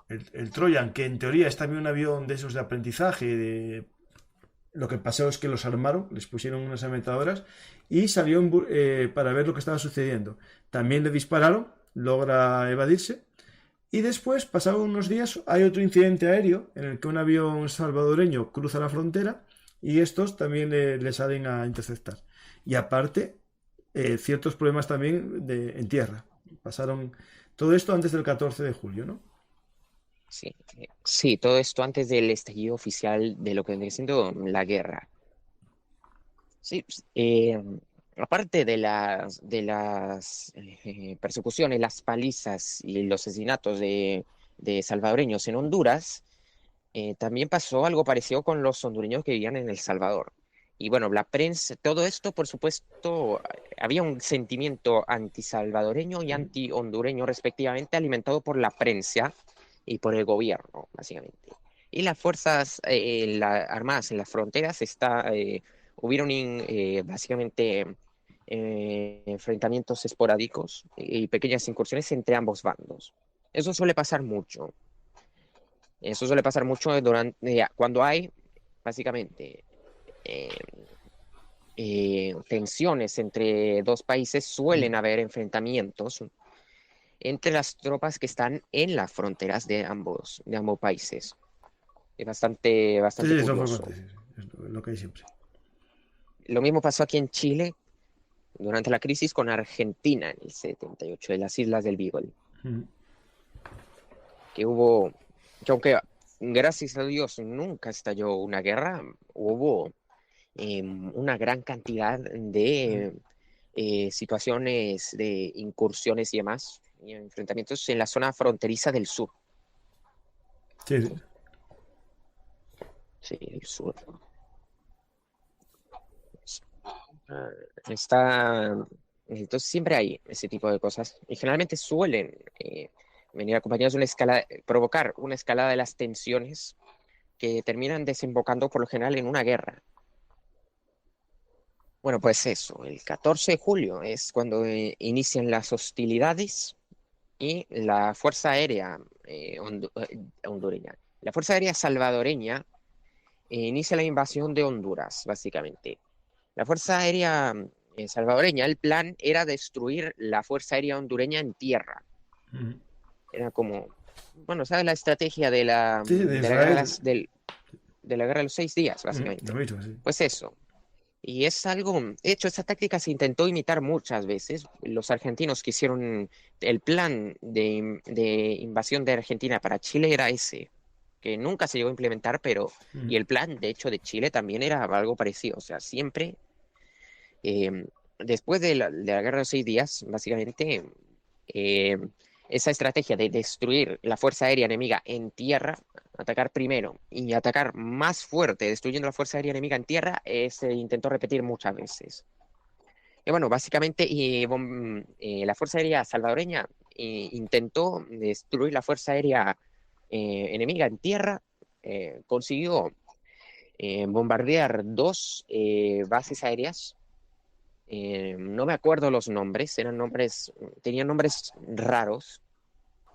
El Trojan, que en teoría es también un avión de esos de aprendizaje, lo que pasó es que los armaron, les pusieron unas ametralladoras y salió para ver lo que estaba sucediendo. También le dispararon, logra evadirse. Y después, pasados unos días, hay otro incidente aéreo en el que un avión salvadoreño cruza la frontera y estos también le salen a interceptar. Y aparte, ciertos problemas también en tierra. Pasaron todo esto antes del 14 de julio, ¿no? Sí, sí, todo esto antes del estallido oficial de lo que vendría siendo la guerra. Sí, aparte de las persecuciones, las palizas y los asesinatos de salvadoreños en Honduras, también pasó algo parecido con los hondureños que vivían en El Salvador. Y bueno, la prensa, todo esto, por supuesto, había un sentimiento anti-salvadoreño y anti-hondureño respectivamente, alimentado por la prensa y por el gobierno, básicamente. Y las fuerzas armadas en las fronteras hubieron básicamente enfrentamientos esporádicos y pequeñas incursiones entre ambos bandos. Eso suele pasar mucho. Eso suele pasar mucho cuando hay, básicamente, eh, tensiones entre dos países, suelen haber enfrentamientos entre las tropas que están en las fronteras de ambos países. Es bastante, Sí, bastante sí, eso fue curioso. fuerte, sí, sí, es lo que hay siempre. Lo mismo pasó aquí en Chile durante la crisis con Argentina en el 78, de las Islas del Beagle, Mm. que aunque gracias a Dios nunca estalló una guerra, hubo una gran cantidad de situaciones de incursiones y demás, y enfrentamientos en la zona fronteriza del sur. Sí, sí. Sí, el sur. Ah, Está, entonces siempre hay ese tipo de cosas y generalmente suelen venir acompañados de provocar una escalada de las tensiones que terminan desembocando por lo general en una guerra. Bueno, pues eso, el 14 de julio es cuando inician las hostilidades y la Fuerza Aérea hondureña. La Fuerza Aérea salvadoreña inicia la invasión de Honduras, básicamente. La Fuerza Aérea salvadoreña, el plan era destruir la Fuerza Aérea hondureña en tierra. Mm. Era como, bueno, ¿sabes la estrategia de la, Sí, sí, de de la guerra Israel. de la guerra de los 6 días, Lo básicamente? mismo, sí. Pues eso. Y es algo, de hecho, esa táctica se intentó imitar muchas veces. Los argentinos quisieron, el plan de invasión de Argentina para Chile era ese, que nunca se llegó a implementar, y Mm. el plan, de hecho, de Chile también era algo parecido. O sea, siempre, eh, después de la guerra de los 6 días, básicamente, eh, esa estrategia de destruir la fuerza aérea enemiga en tierra, atacar primero y atacar más fuerte, destruyendo la fuerza aérea enemiga en tierra, se intentó repetir muchas veces. Y bueno, básicamente la fuerza aérea salvadoreña intentó destruir la fuerza aérea enemiga en tierra, consiguió bombardear dos bases aéreas. No me acuerdo los nombres, tenían nombres raros,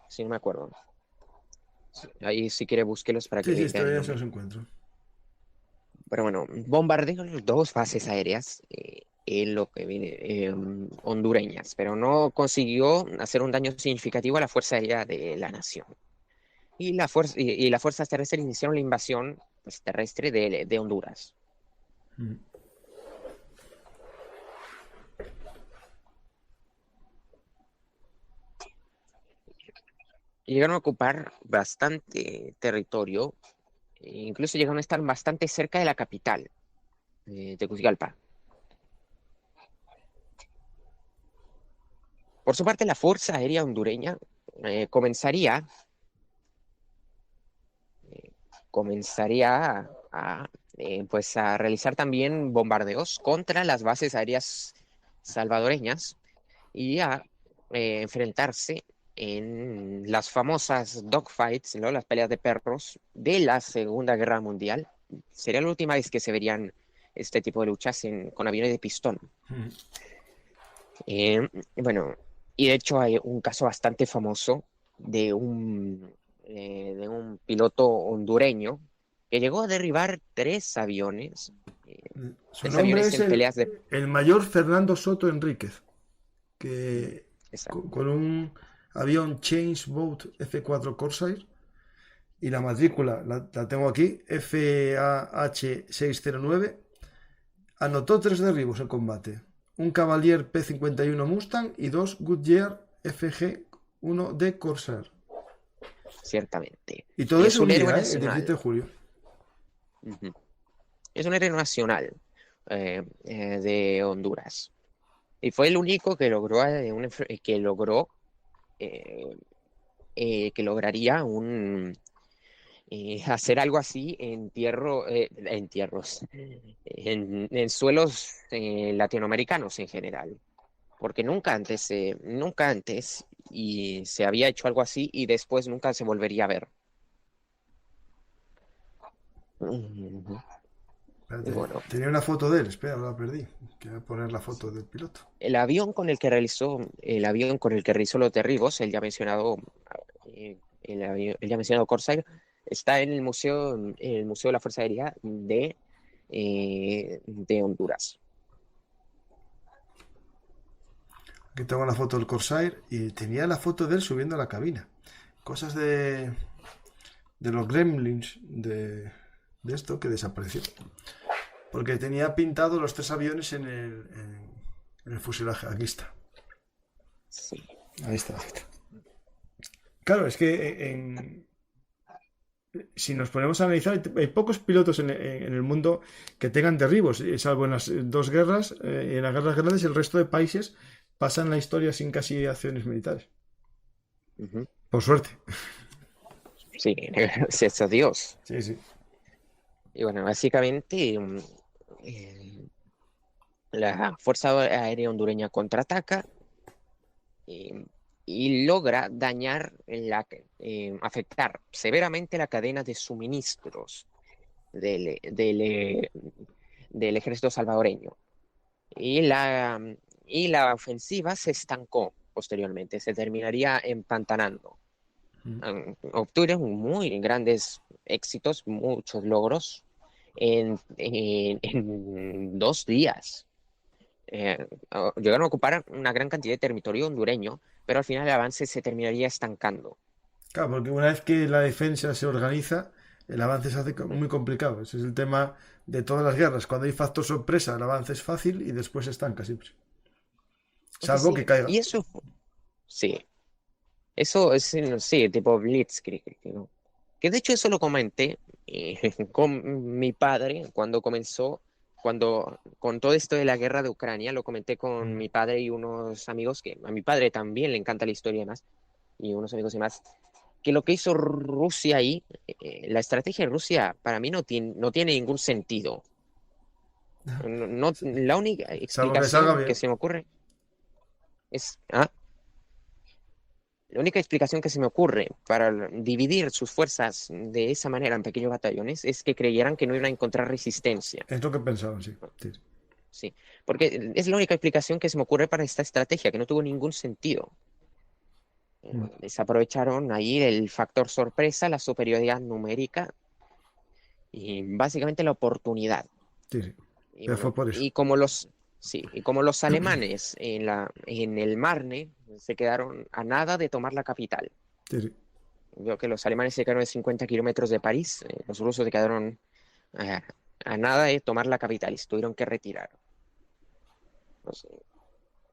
si no me acuerdo. Ahí si quiere búsquelos para Sí, sí, que vean el todavía se nombre. los encuentro. Pero bueno, bombardeó dos bases aéreas en lo que viene, hondureñas, pero no consiguió hacer un daño significativo a la Fuerza Aérea de la nación. Y las fuerzas terrestres iniciaron la invasión, pues, terrestre de Honduras. Mm. Y llegaron a ocupar bastante territorio, e incluso llegaron a estar bastante cerca de la capital, Tegucigalpa. Por su parte, la Fuerza Aérea hondureña eh, comenzaría, eh, pues a realizar también bombardeos contra las bases aéreas salvadoreñas y a enfrentarse en las famosas dogfights, ¿no? Las peleas de perros de la Segunda Guerra Mundial. Sería la última vez que se verían este tipo de luchas con aviones de pistón. Mm. Eh, bueno, y de hecho hay un caso bastante famoso de un piloto hondureño que llegó a derribar Su tres nombre aviones es en peleas de... el mayor Fernando Soto Enríquez, que Exacto, con un avión Change Boat F4 Corsair y la matrícula la tengo aquí, FAH609, anotó 3 derribos en combate, un Cavalier P51 Mustang y 2 Goodyear FG1D Corsair. ciertamente. Y todo Es eso un un héroe día, ¿eh? El 17 nacional. de julio. Ujú. Es un héroe nacional de Honduras. Y fue el único que logró, que logró eh, que lograría hacer algo así en suelos latinoamericanos en general, porque nunca antes y se había hecho algo así y después nunca se volvería a ver. Ujú. Y Espérate, bueno, tenía una foto de él, espera, la perdí. Quiero poner la foto del piloto. el avión con el que realizó los derribos, el ya mencionado Corsair, está en el Museo de la Fuerza Aérea de Honduras. Aquí tengo la foto del Corsair y tenía la foto de él subiendo a la cabina. Cosas de los gremlins de esto que desapareció. Porque tenía pintado los 3 aviones en el fuselaje. Aquí está. Sí. Ahí está la foto. Claro, es que si nos ponemos a analizar, hay pocos pilotos en el mundo que tengan derribos, salvo en las dos guerras, en las guerras grandes, el resto de países pasan la historia sin casi acciones militares. Ujú. Por suerte. Sí, gracias a Dios. Sí, sí. Y bueno, básicamente eh, la Fuerza Aérea Hondureña contraataca eh, y logra afectar severamente la cadena de suministros del, del, eh, del ejército salvadoreño. Y la ofensiva se estancó posteriormente, se terminaría empantanando. Obtuvieron muy grandes éxitos, muchos logros en 2 días. Llegaron a ocupar una gran cantidad de territorio hondureño, pero al final el avance se terminaría estancando. Claro, porque una vez que la defensa se organiza, el avance se hace muy complicado. Ese es el tema de todas las guerras. Cuando hay factor sorpresa, el avance es fácil y después se estanca siempre. Salvo que Sí, caiga. y sí, eso es, sí, tipo Blitzkrieg, ¿no? Que de hecho eso lo comenté con mi padre con todo esto de la guerra de Ucrania, lo comenté con mi padre y unos amigos que a mi padre también le encanta la historia y demás, y unos amigos y más, que lo que hizo Rusia ahí, la estrategia de Rusia para mí no tiene ningún sentido. La única Salvo que salga explicación que bien. se me ocurre es, la única explicación que se me ocurre para dividir sus fuerzas de esa manera en pequeños batallones es que creyeran que no iban a encontrar resistencia. Es lo que pensaban, sí. Sí. Sí, porque es la única explicación que se me ocurre para esta estrategia, que no tuvo ningún sentido. Desaprovecharon ahí el factor sorpresa, la superioridad numérica y básicamente la oportunidad. Sí, sí. Y Pero fue bueno, por eso. y como los alemanes en el Marne se quedaron a nada de tomar la capital. Sí, sí. Veo que los alemanes se quedaron a 50 kilómetros de París, los rusos se quedaron a, a nada de tomar la capital y se tuvieron que retirar. No sé.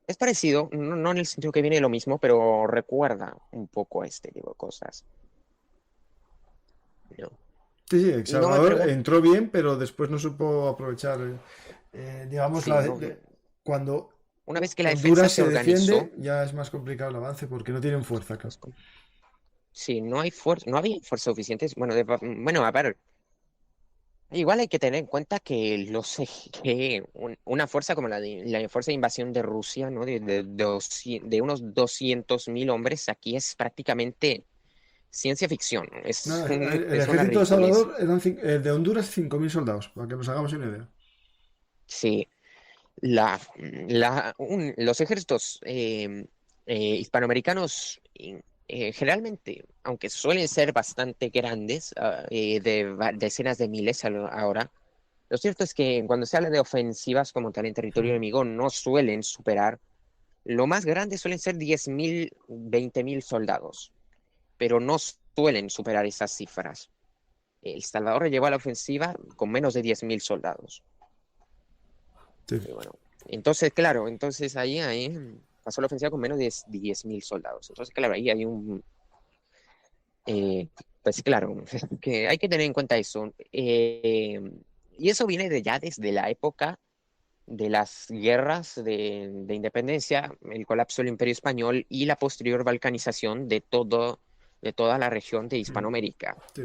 Es parecido, no en el sentido que viene de lo mismo, pero recuerda un poco a este tipo de cosas. ¿No? Sí, sí, El Y no me Salvador pregunto, entró bien, pero después no supo aprovechar, digamos, sí, no, cuando una vez que la defensa Honduras se se organizó, defiende, ya es más complicado el avance porque no tienen fuerza, claro. pues, sí, no hay fuerza, no había fuerza suficiente. Bueno, bueno, a ver, igual hay que tener en cuenta que una fuerza como la fuerza de invasión de Rusia, ¿no? De unos 200.000 hombres, aquí es prácticamente ciencia ficción. No, el Es una ejército de ridiculez. Salvador eran el de Honduras 5.000 soldados, para que nos hagamos una idea. Sí, los ejércitos hispanoamericanos generalmente, aunque suelen ser bastante grandes, decenas de miles ahora, lo cierto es que cuando se habla de ofensivas como tal en territorio enemigo, no suelen superar. Lo más grande suelen ser 10.000, 20.000 soldados, pero no suelen superar esas cifras. El Salvador llegó a la ofensiva con menos de 10.000 soldados. Sí. Y bueno, entonces, claro, ahí pasó la ofensiva con menos de 10.000 soldados. Entonces, claro, ahí hay pues claro, que hay que tener en cuenta eso. Y eso viene ya desde la época de las guerras de independencia, el colapso del Imperio Español y la posterior balcanización de toda la región de Hispanoamérica, Sí,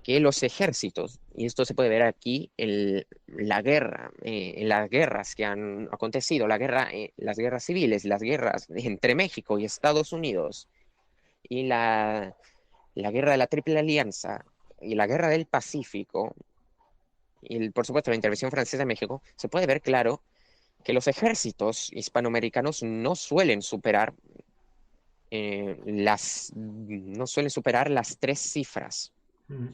que los ejércitos, y esto se puede ver aquí en la guerra, en las guerras que han acontecido, las guerras civiles, las guerras entre México y Estados Unidos, y la guerra de la Triple Alianza, y la guerra del Pacífico, y por supuesto la intervención francesa en México, se puede ver claro que los ejércitos hispanoamericanos no suelen superar las 3 cifras. mm,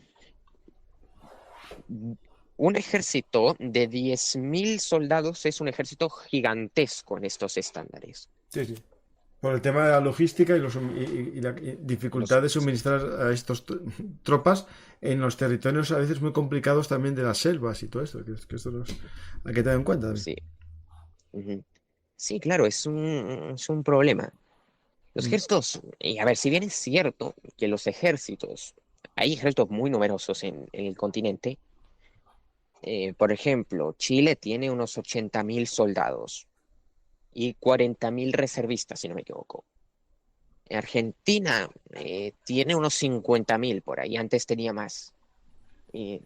Un ejército de 10.000 soldados es un ejército gigantesco en estos estándares. sí, sí. Por el tema de la logística y la dificultad Los- de suministrar a estos tropas en los territorios a veces muy complicados también de las selvas y todo esto, que esto hay que tener en cuenta también. sí. Ujú. Sí, claro, es un problema. Los Mm, ejércitos, y a ver, si bien es cierto que hay ejércitos muy numerosos en el continente. Por ejemplo, Chile tiene unos 80.000 soldados y 40.000 reservistas, si no me equivoco. Argentina tiene unos 50.000 por ahí, antes tenía más. Y,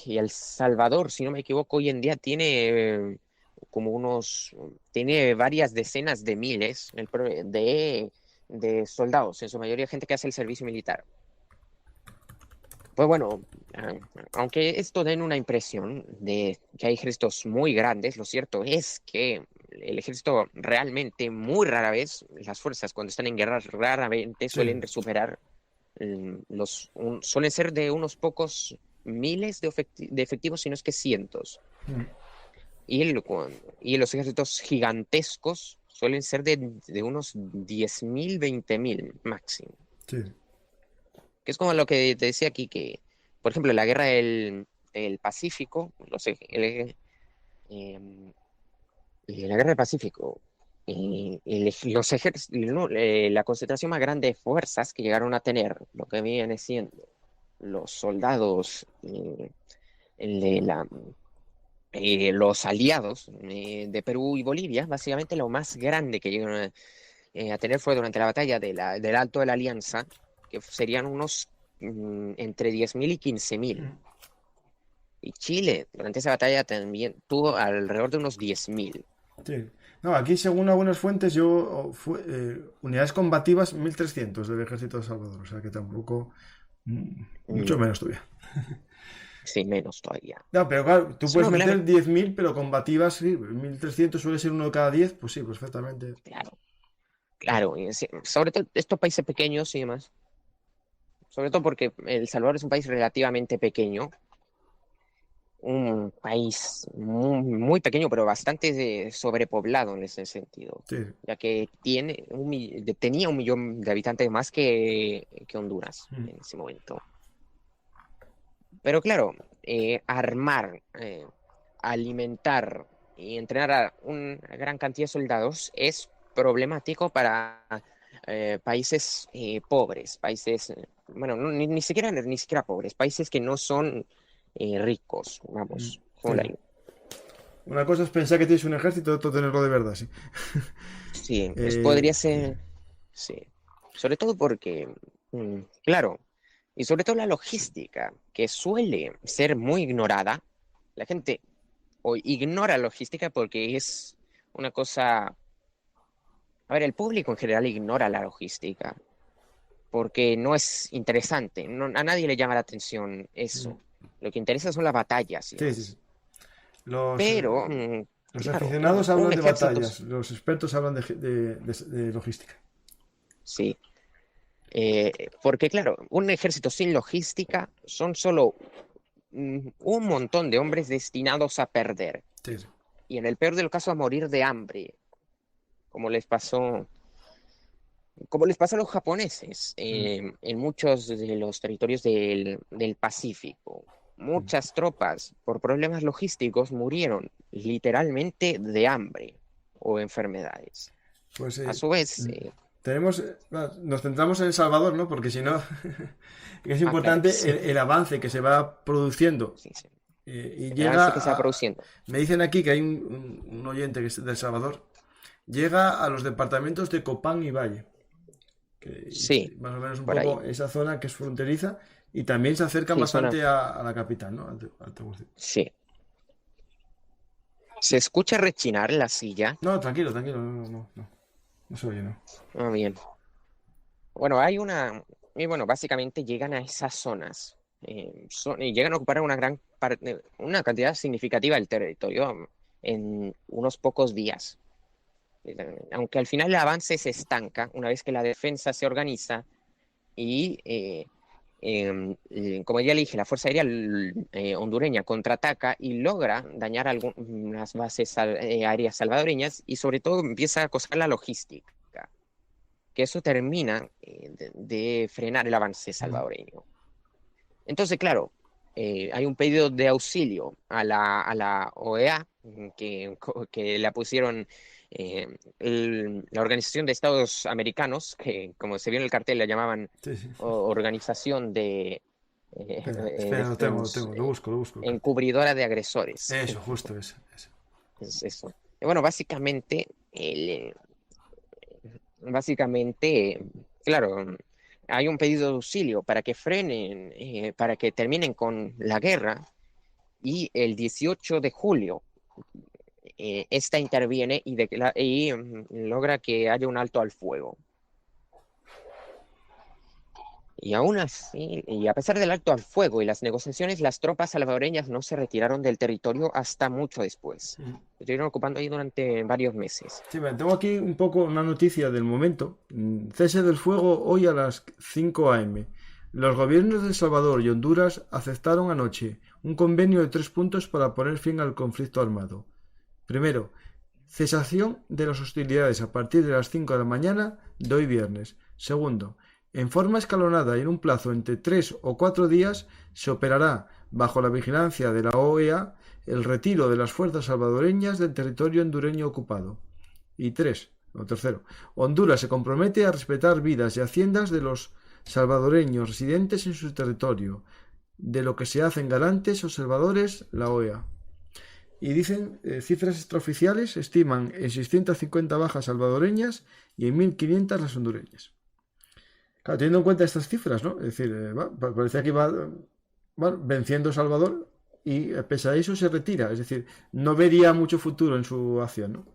y El Salvador, si no me equivoco, hoy en día tiene varias decenas de miles de soldados, en su mayoría gente que hace el servicio militar. Pues bueno, ah, aunque esto den una impresión de que hay ejércitos muy grandes, lo cierto es que el ejército realmente muy rara vez, las fuerzas cuando están en guerra raramente sí, suelen superar, suelen ser de unos pocos miles de efectivos, si no es que cientos. mm, Y los ejércitos gigantescos suelen ser de unos 10.000, 20.000 máximo. sí, Que es como lo que te decía aquí, que, por ejemplo, la guerra del Pacífico, em, la guerra del Pacífico, los ejércitos, no, la concentración más grande de fuerzas que llegaron a tener, lo que viene siendo los soldados, el de los aliados de Perú y Bolivia, básicamente lo más grande que llegaron a tener fue durante la batalla del Alto de la Alianza, que serían unos entre 10.000 y 15.000. mm, Y Chile, durante esa batalla, también tuvo alrededor de unos 10.000. sí. No, aquí según algunas fuentes unidades combativas 1.300 del ejército de Salvador, o sea que tampoco mucho Mm, menos todavía. sí, menos todavía. No, pero claro, tú Es puedes una meter 10.000 pero combativas, sí, 1.300 suele ser uno de cada 10, pues sí, perfectamente. Claro, claro. Y sobre todo estos países pequeños y demás. Sobre todo porque El Salvador es un país relativamente pequeño. Un país muy, muy pequeño, pero bastante sobrepoblado en ese sentido. Sí. Ya que tenía 1 millón de habitantes más que Honduras Mm, en ese momento. Pero claro, armar, alimentar y entrenar a una gran cantidad de soldados es problemático para países pobres, bueno, ni siquiera pobres, países que no son ricos, mm, vamos, sí. Una cosa es pensar que tienes un ejército, otro tenerlo de verdad, sí. Sí, Eh, podría ser, sí, sobre todo porque, claro, y sobre todo la logística, que suele ser muy ignorada. La gente o ignora la logística porque es una cosa. A ver, el público en general ignora la logística porque no es interesante. A nadie le llama la atención mm, eso. Lo que interesa son las batallas y sí, sí, sí. demás. Los, Pero, los claro, aficionados un hablan de ejército, batallas, los expertos hablan de logística. sí. Porque, claro, un ejército sin logística son solo un montón de hombres destinados a perder. Sí, sí. Y en el peor de los casos a morir de hambre, como les pasó. Como les pasa a los japoneses Mm, en muchos de los territorios del Pacífico. mm. Muchas tropas, por problemas logísticos, murieron literalmente de hambre o enfermedades. Pues A su vez, mm, nos centramos en El Salvador, ¿no? Porque si no, es claro, importante sí, el avance que se va produciendo sí, sí. y El llega avance que se va produciendo. me dicen aquí que hay un oyente que es de El Salvador, llega a los departamentos de Copán y Valle. Sí, más o menos un por ahí. poco esa zona que es fronteriza y también se acercan Sí, zona, bastante a la capital, ¿no? A Tegucigalpa. sí. ¿Se escucha rechinar la silla? No, tranquilo, tranquilo, no se oye, no. Ah, bien. Bueno, hay una, y bueno, básicamente llegan a esas zonas, y llegan a ocupar una gran parte, una cantidad significativa del territorio en unos pocos días. Aunque al final el avance se estanca una vez que la defensa se organiza y, como ya le dije, la Fuerza Aérea hondureña contraataca y logra dañar algunas bases aéreas salvadoreñas y sobre todo empieza a acosar la logística, que eso termina de frenar el avance Ujú. salvadoreño. Entonces, claro, hay un pedido de auxilio a la OEA que la pusieron la Organización de Estados Americanos, que como se vio en el cartel la llamaban Sí, sí. Organización de Espera, lo tengo, lo busco. encubridora de agresores. Eso, justo eso. Es eso. Bueno, básicamente, básicamente, claro, hay un pedido de auxilio para que frenen, para que terminen con la guerra y el 18 de julio esta interviene y logra que haya un alto al fuego. Y aún así, y a pesar del alto al fuego y las negociaciones, las tropas salvadoreñas no se retiraron del territorio hasta mucho después. Ujú. Estuvieron ocupando ahí durante varios meses. Sí, mira, tengo aquí un poco una noticia del momento. Cese del fuego hoy a las 5 a.m. Los gobiernos de El Salvador y Honduras aceptaron anoche un convenio de 3 puntos para poner fin al conflicto armado. Primero, cesación de las hostilidades a partir de las 5 de la mañana de hoy viernes. Segundo, en forma escalonada y en un plazo entre 3 o 4 días se operará, bajo la vigilancia de la OEA, el retiro de las fuerzas salvadoreñas del territorio hondureño ocupado. Y tercero, Honduras se compromete a respetar vidas y haciendas de los salvadoreños residentes en su territorio, de lo que se hacen garantes observadores la OEA. Y dicen, cifras extraoficiales estiman en 650 bajas salvadoreñas y en 1.500 las hondureñas. Claro, teniendo en cuenta estas cifras, ¿no? Es decir, parece que va venciendo Salvador y pese a eso se retira. Es decir, no vería mucho futuro en su acción, ¿no?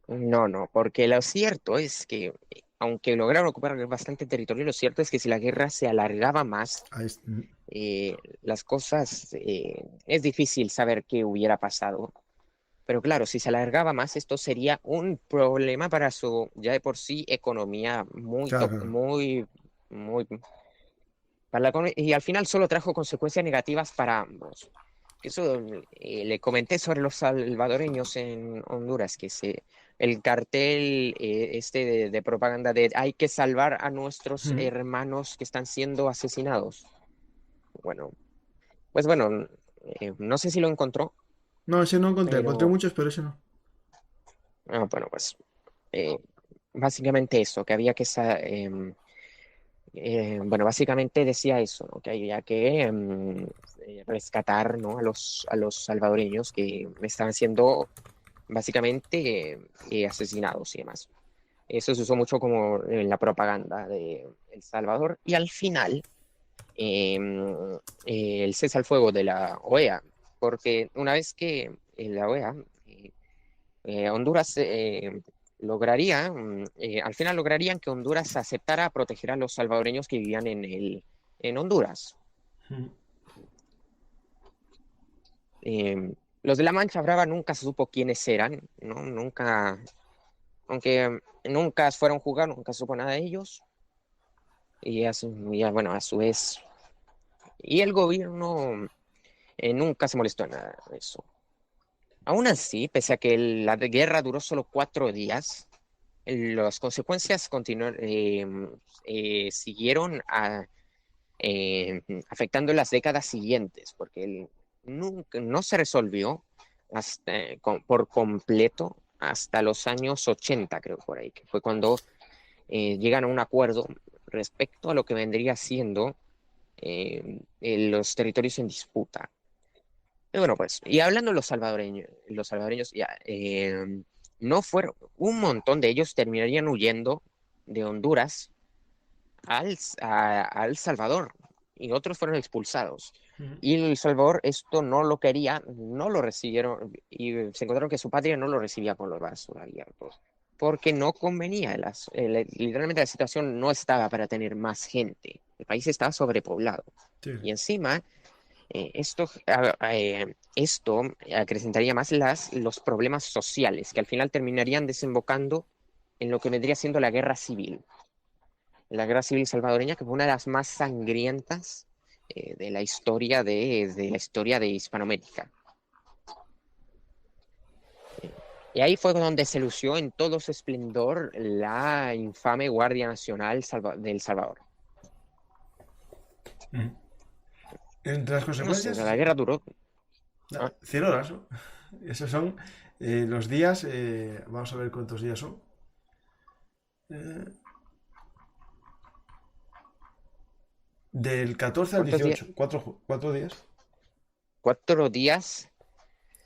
No, no, porque lo cierto es que, aunque lograron ocupar bastante territorio, lo cierto es que si la guerra se alargaba más, Ahí es- las cosas, es difícil saber qué hubiera pasado. Pero claro, si se alargaba más, esto sería un problema para su ya de por sí economía Claro, claro. muy, y al final solo trajo consecuencias negativas para ambos. Eso le comenté sobre los salvadoreños en Honduras, el cartel de propaganda de hay que salvar a nuestros Ujú. hermanos que están siendo asesinados. Bueno, pues bueno, no sé si lo encontró, No, ese no encontré pero muchos, pero ese no. bueno, pues eh, básicamente eso, que había que, bueno, básicamente decía eso, ¿no? Que había que rescatar, ¿no? A los salvadoreños que estaban siendo básicamente asesinados y demás. Eso se usó mucho como en la propaganda de El Salvador y al final el cese al fuego de la OEA, porque una vez que la OEA, Honduras lograría, al final lograrían que Honduras aceptara proteger a los salvadoreños que vivían en Honduras. Ujú. Los de la Mancha Brava nunca se supo quiénes eran, ¿no? Nunca, aunque nunca fueron a jugar, nunca se supo nada de ellos. Bueno, a su vez, y el gobierno nunca se molestó en nada de eso. Aún así, pese a que la guerra duró solo 4 días, las consecuencias siguieron afectando las décadas siguientes, porque nunca, no se resolvió por completo hasta los años 80, creo, por ahí, que fue cuando llegan a un acuerdo respecto a lo que vendría siendo los territorios en disputa. Y bueno, pues, y hablando de los salvadoreños ya, no fueron, un montón de ellos terminarían huyendo de Honduras a El Salvador y otros fueron expulsados. Y El Salvador esto no lo quería, no lo recibieron y se encontraron que su patria no lo recibía con los brazos abiertos, porque no convenía. Literalmente la situación no estaba para tener más gente. El país estaba sobrepoblado. Sí. Y encima, esto acrecentaría más los problemas sociales, que al final terminarían desembocando en lo que vendría siendo la guerra civil. La guerra civil salvadoreña, que fue una de las más sangrientas de la historia de Hispanoamérica. Y ahí fue donde se lució en todo su esplendor la infame Guardia Nacional de El Salvador. Entre las No sé, consecuencias, la guerra duró. 100 horas, ¿no? Esos son los días. Vamos a ver cuántos días son. Del 14 al ¿Cuántos 18, días? 4 días. 4 días.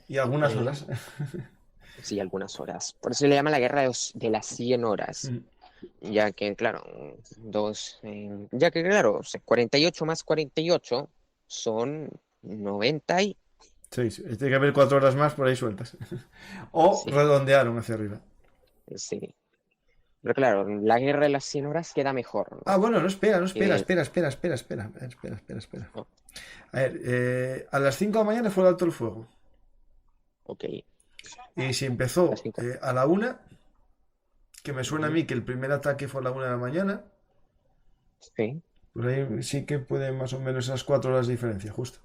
Y algunas horas. Sí, algunas horas. Por eso se le llama la guerra de las 100 horas. Ya que, claro, ya que, claro, 48 más 48 son 90 y... Sí, tiene que haber 4 horas más por ahí sueltas. O Sí, redondearon hacia arriba. sí. Pero claro, la guerra de las 100 horas queda mejor, Ah, ¿no? bueno, no, espera, Que, espera. A ver, a las 5 de la mañana fue el alto el fuego. ok, Y si empezó las 5. a la 1, que me suena a mí que el primer ataque fue a la 1 de la mañana, Sí, por ahí sí que pueden más o menos esas 4 horas de diferencia, justo.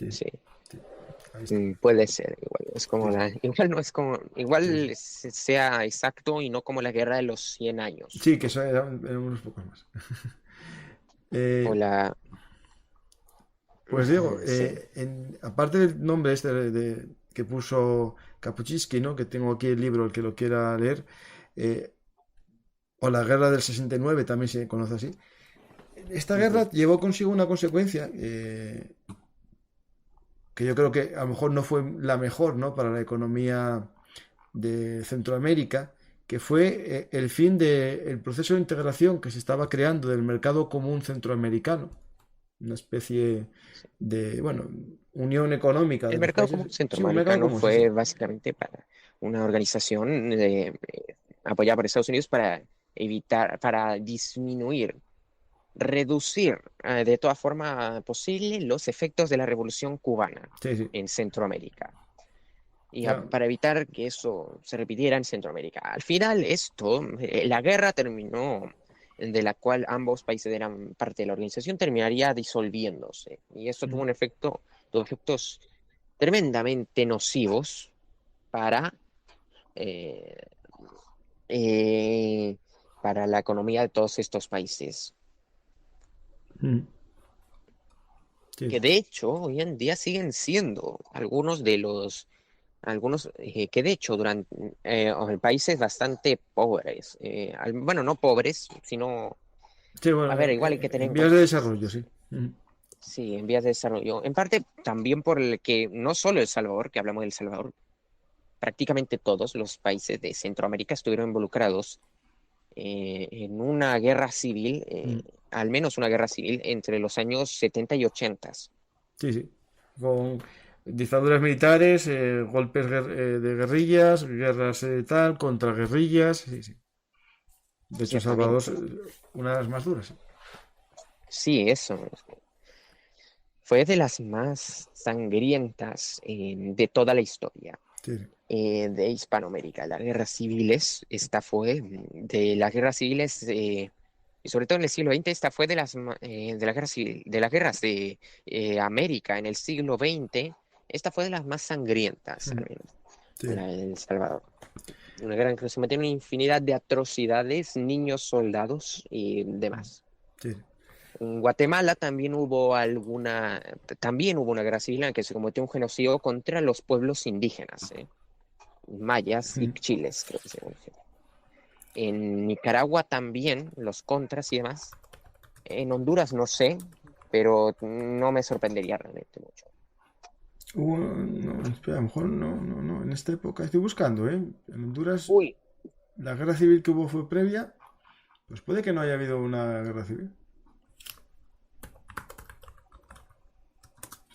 Sí, sí. sí, ahí está. Puede ser, igual. Es como Sí, igual no es como, sí, igual sí. sea exacto y no como la guerra de los 100 años. Sí, que eso eran unos pocos más. O Eh, la, pues digo, sí, aparte del nombre este que puso Kapuczynski, ¿no? Que tengo aquí el libro, el que lo quiera leer, eh, o la guerra del 69 también se conoce así. Esta guerra llevó consigo una consecuencia que yo creo que a lo mejor no fue la mejor, ¿no? Para la economía de Centroamérica, que fue el fin del proceso de integración que se estaba creando del mercado común centroamericano, una especie de, bueno, unión económica de el los mercado países. común Sí, un mercado centroamericano común, sí, sí. fue básicamente para una organización apoyada por Estados Unidos para evitar, para disminuir, reducir de toda forma posible los efectos de la Revolución Cubana Sí, sí. en Centroamérica. Y Ya. para evitar que eso se repitiera en Centroamérica. Al final, la guerra terminó, de la cual ambos países eran parte de la organización, terminaría disolviéndose. Y esto tuvo efectos tremendamente nocivos para, eh, eh, para la economía de todos estos países. Mm. Que Sí, de hecho, hoy en día siguen siendo que de hecho en países bastante pobres, bueno, no pobres, sino, sí, a bueno, ver, igual hay que tener en en vías cuenta, de desarrollo, sí. Mm. sí, en vías de desarrollo, en parte también por el que no solo El Salvador, que hablamos de El Salvador, prácticamente todos los países de Centroamérica estuvieron involucrados en una guerra civil, Mm. al menos una guerra civil entre los años 70 y 80. Sí, sí. Con dictaduras militares, golpes de guerrillas, guerras tal, contra guerrillas. Sí, sí. De hecho, Salvador es Ciertamente. una de las más duras. Sí, eso. Fue de las más sangrientas de toda la historia Sí, sí. de Hispanoamérica. Las guerras civiles, esta fue de las guerras civiles, y sobre todo en el siglo XX, esta fue de las guerras de las guerras de América en el siglo XX, esta fue de las más sangrientas, al Mm. menos, Sí, la de El Salvador. Una guerra en que se metieron una infinidad de atrocidades, niños, soldados y demás. sí. En Guatemala también hubo una guerra civil en la que se cometió un genocidio contra los pueblos indígenas, mayas y Mm. chiles, creo que se conoce. En Nicaragua también, los contras y demás. En Honduras no sé, pero no me sorprendería realmente mucho. No, espera, a lo mejor no. En esta época estoy buscando, ¿eh? En Honduras, Uy, la guerra civil que hubo fue previa. Pues puede que no haya habido una guerra civil.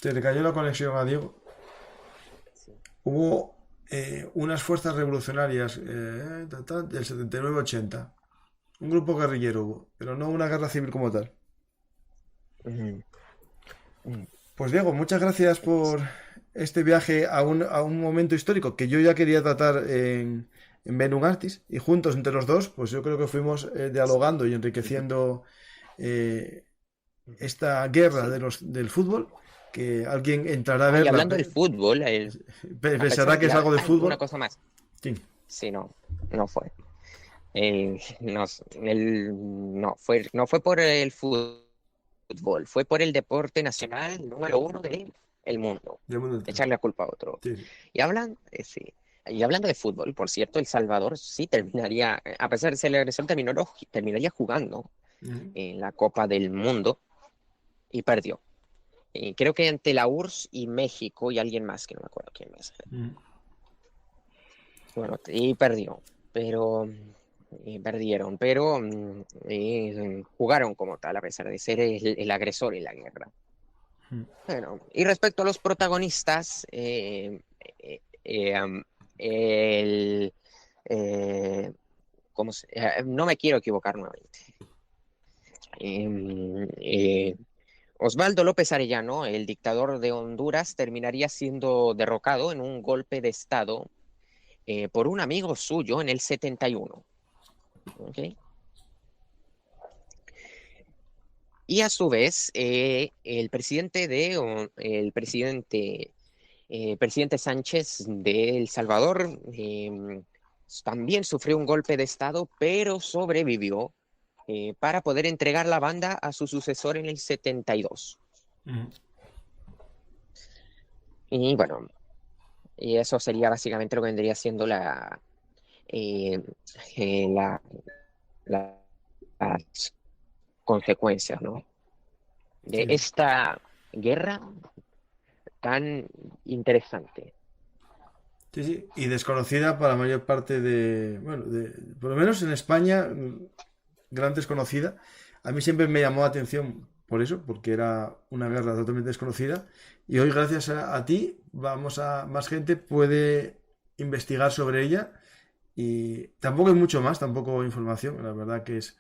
Se le cayó la conexión a Diego. Sí. Hubo unas fuerzas revolucionarias del 79-80. Un grupo guerrillero hubo, pero no una guerra civil como tal. Ujú, ujú. Pues Diego, muchas gracias por este viaje a un momento histórico que yo ya quería tratar en Benun Artis, y juntos entre los dos, pues yo creo que fuimos dialogando y enriqueciendo eh, esta guerra Sí. del fútbol, que alguien entrará a Ah, y verla, hablando del fútbol, a pesar pensará que de es algo de hay una fútbol. cosa más. Sí. Sí, no, no fue. No, no fue por el fútbol, fue por el deporte nacional número uno del mundo. Del mundo entero. Echarle la culpa a otro. Sí, sí. Sí. Y hablando de fútbol, por cierto, El Salvador sí terminaría, a pesar de ser el agresor, terminaría jugando Ujú. en la Copa del Mundo y perdió. Y creo que ante la URSS y México y alguien más, que no me acuerdo quién más. Ujú. Bueno, y perdió, pero perdieron, pero jugaron como tal, a pesar de ser el agresor en la guerra. Ujú. Bueno, y respecto a los protagonistas, el, eh, no me quiero equivocar nuevamente. Em, eh, Osvaldo López Arellano, el dictador de Honduras, terminaría siendo derrocado en un golpe de estado por un amigo suyo en el 71. ¿Ok? Y a su vez, presidente Sánchez de El Salvador también sufrió un golpe de estado, pero sobrevivió para poder entregar la banda a su sucesor en el 72. Ujú. Y bueno, y eso sería básicamente lo que vendría siendo eh, la- las consecuencias, ¿no? De Sí, sí. esta guerra tan interesante. Sí, sí, y desconocida para la mayor parte bueno, por lo menos en España, gran desconocida. A mí siempre me llamó la atención por eso, porque era una guerra totalmente desconocida. Y hoy, gracias a ti, más gente puede investigar sobre ella. Y tampoco hay mucho más, tampoco información. La verdad que es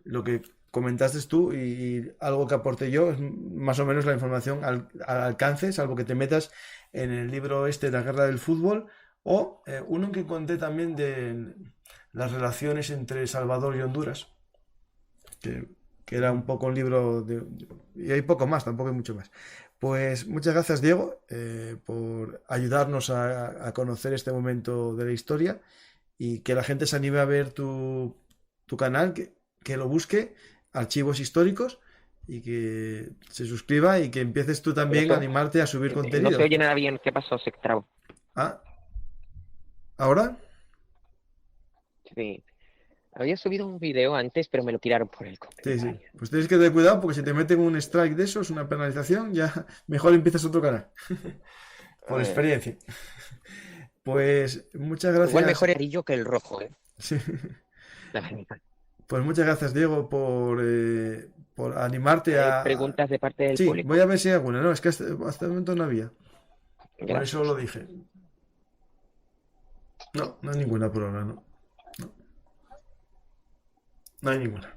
lo que comentaste tú y algo que aporté yo, es más o menos la información al alcance, salvo que te metas en el libro este, La guerra del fútbol, o uno que conté también de las relaciones entre Salvador y Honduras, que, que era un poco un libro y hay poco más, tampoco hay mucho más. Pues muchas gracias, Diego, por ayudarnos a conocer este momento de la historia, y que la gente se anime a ver tu canal, que lo busque, archivos históricos, y que se suscriba y que empieces tú también a Eso, animarte a subir no se contenido. oye nada bien. ¿Qué pasó? Se trabó. Ah, ¿ahora? Sí. Había subido un video antes, pero me lo tiraron por el Sí, sí. comentario. Pues tienes que tener cuidado porque si te meten un strike de esos, una penalización, ya mejor empiezas otro canal. Por Eh, experiencia. Pues muchas Igual gracias. mejor el amarillo que el rojo, ¿eh? Sí. La verdad. Pues muchas gracias, Diego, por animarte Preguntas de parte del Sí, voy público. a ver si hay alguna. No, es que hasta el momento no había. Por eso lo Gracias. dije. No, no hay ninguna por ahora, no. No, no hay ninguna.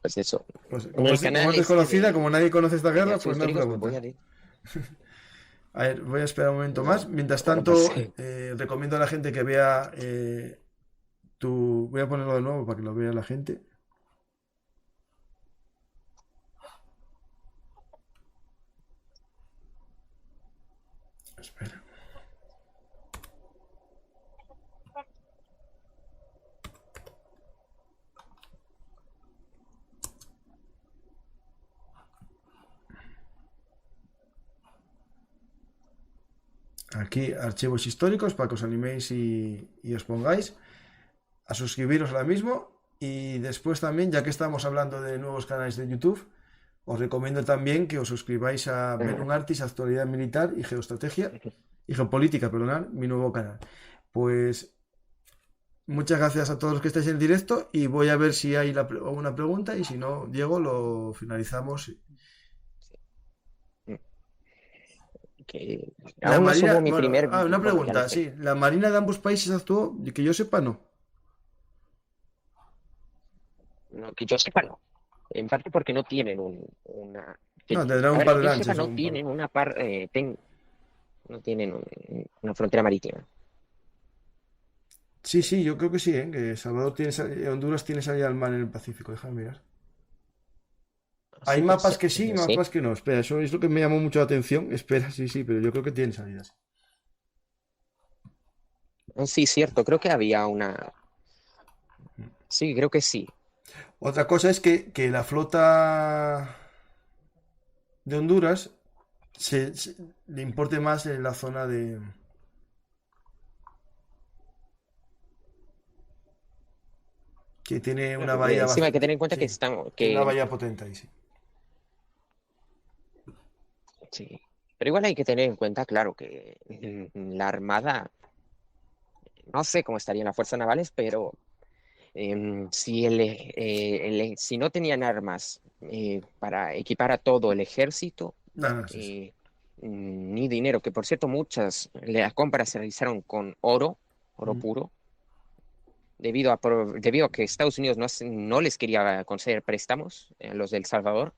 Pues eso. Pues En el como canal es este desconocida, como nadie conoce esta de guerra, archivos pues no hay históricos, pues pregunta. voy a... A ver, voy a esperar un momento No, más. Mientras bueno, tanto, pues recomiendo a la gente que vea Voy a ponerlo de nuevo para que lo vea la gente. Espera. Aquí, archivos históricos, para que os animéis y os pongáis a suscribiros ahora mismo. Y después también, ya que estamos hablando de nuevos canales de YouTube, os recomiendo también que os suscribáis a Belum Artis, Actualidad Militar y Geoestrategia, y Geopolítica, perdonad, mi nuevo canal. Pues muchas gracias a todos los que estáis en directo y voy a ver si hay alguna pregunta y si no, Diego, lo finalizamos. Que La aún no Marina, subo mi bueno, primer, una bueno, ya lo pregunta, sé. sí, la Marina de ambos países actuó, y que yo sepa, no. No, que yo sepa, no. En parte porque no tienen No, tendrá a un ver, par que de yo sepa, lanchas o no un par. tienen no tienen una frontera marítima. Sí, sí, yo creo que sí, ¿eh? Que Salvador tiene, Honduras tiene salida al mar en el Pacífico, déjame mirar. Hay Sí, puede mapas ser, que sí y sí. mapas que no. Espera, eso es lo que me llamó mucho la atención. Espera, sí, sí, pero yo creo que tiene salidas. Sí, cierto, creo que había una. Sí, creo que sí. Otra cosa es que la flota de Honduras le importe más en la zona de... que tiene una bahía Encima hay que tener bastante... en cuenta que Sí, estamos, tiene una que bahía potente ahí, sí. sí. Pero igual hay que tener en cuenta, claro, que la Armada, no sé cómo estarían las fuerzas navales, pero si no tenían armas para equipar a todo el ejército, No, no, sí, sí. eh, ni dinero, que por cierto muchas las compras se realizaron con oro Mm. puro, debido a que Estados Unidos no les quería conceder préstamos a los de El Salvador.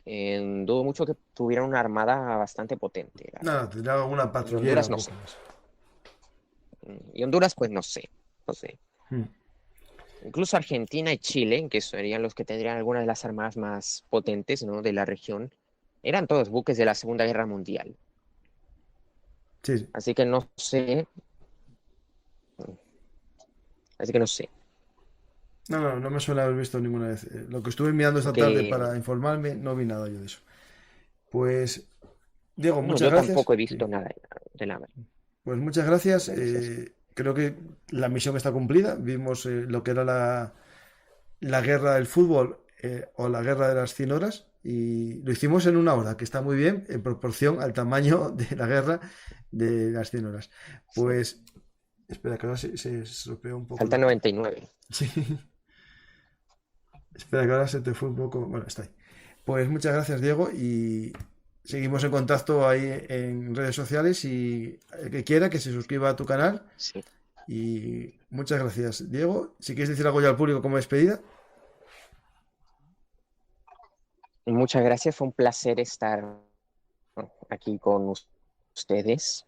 Dudo mucho que tuvieran una armada bastante potente, la No, verdad. no, tendrá alguna Y patrullera Honduras un no poco sé. más. Y Honduras, pues no sé. No sé. Mm. Incluso Argentina y Chile, que serían los que tendrían algunas de las armadas más potentes, ¿no?, de la región, eran todos buques de la Segunda Guerra Mundial. Sí, sí. Así que no sé. Así que no sé. No, no, no me suele haber visto ninguna vez. Lo que estuve mirando esta tarde Porque para informarme, no vi nada yo de eso. Pues, Diego, no, muchas yo gracias. tampoco he Sí. visto nada de nada. Pues muchas gracias. Gracias. Creo que la misión está cumplida. Vimos lo que era la guerra del fútbol o la guerra de las 100 horas y lo hicimos en una hora, que está muy bien en proporción al tamaño de la guerra de las 100 horas. Sí. Pues, espera, que ahora se estropeó un poco Faltan 99. Sí. Espera, que ahora se te fue un poco... Bueno, está ahí. Pues muchas gracias, Diego, y seguimos en contacto ahí en redes sociales y el que quiera que se suscriba a tu canal. Sí. Y muchas gracias, Diego. Si quieres decir algo ya al público como despedida. Muchas gracias. Fue un placer estar aquí con ustedes.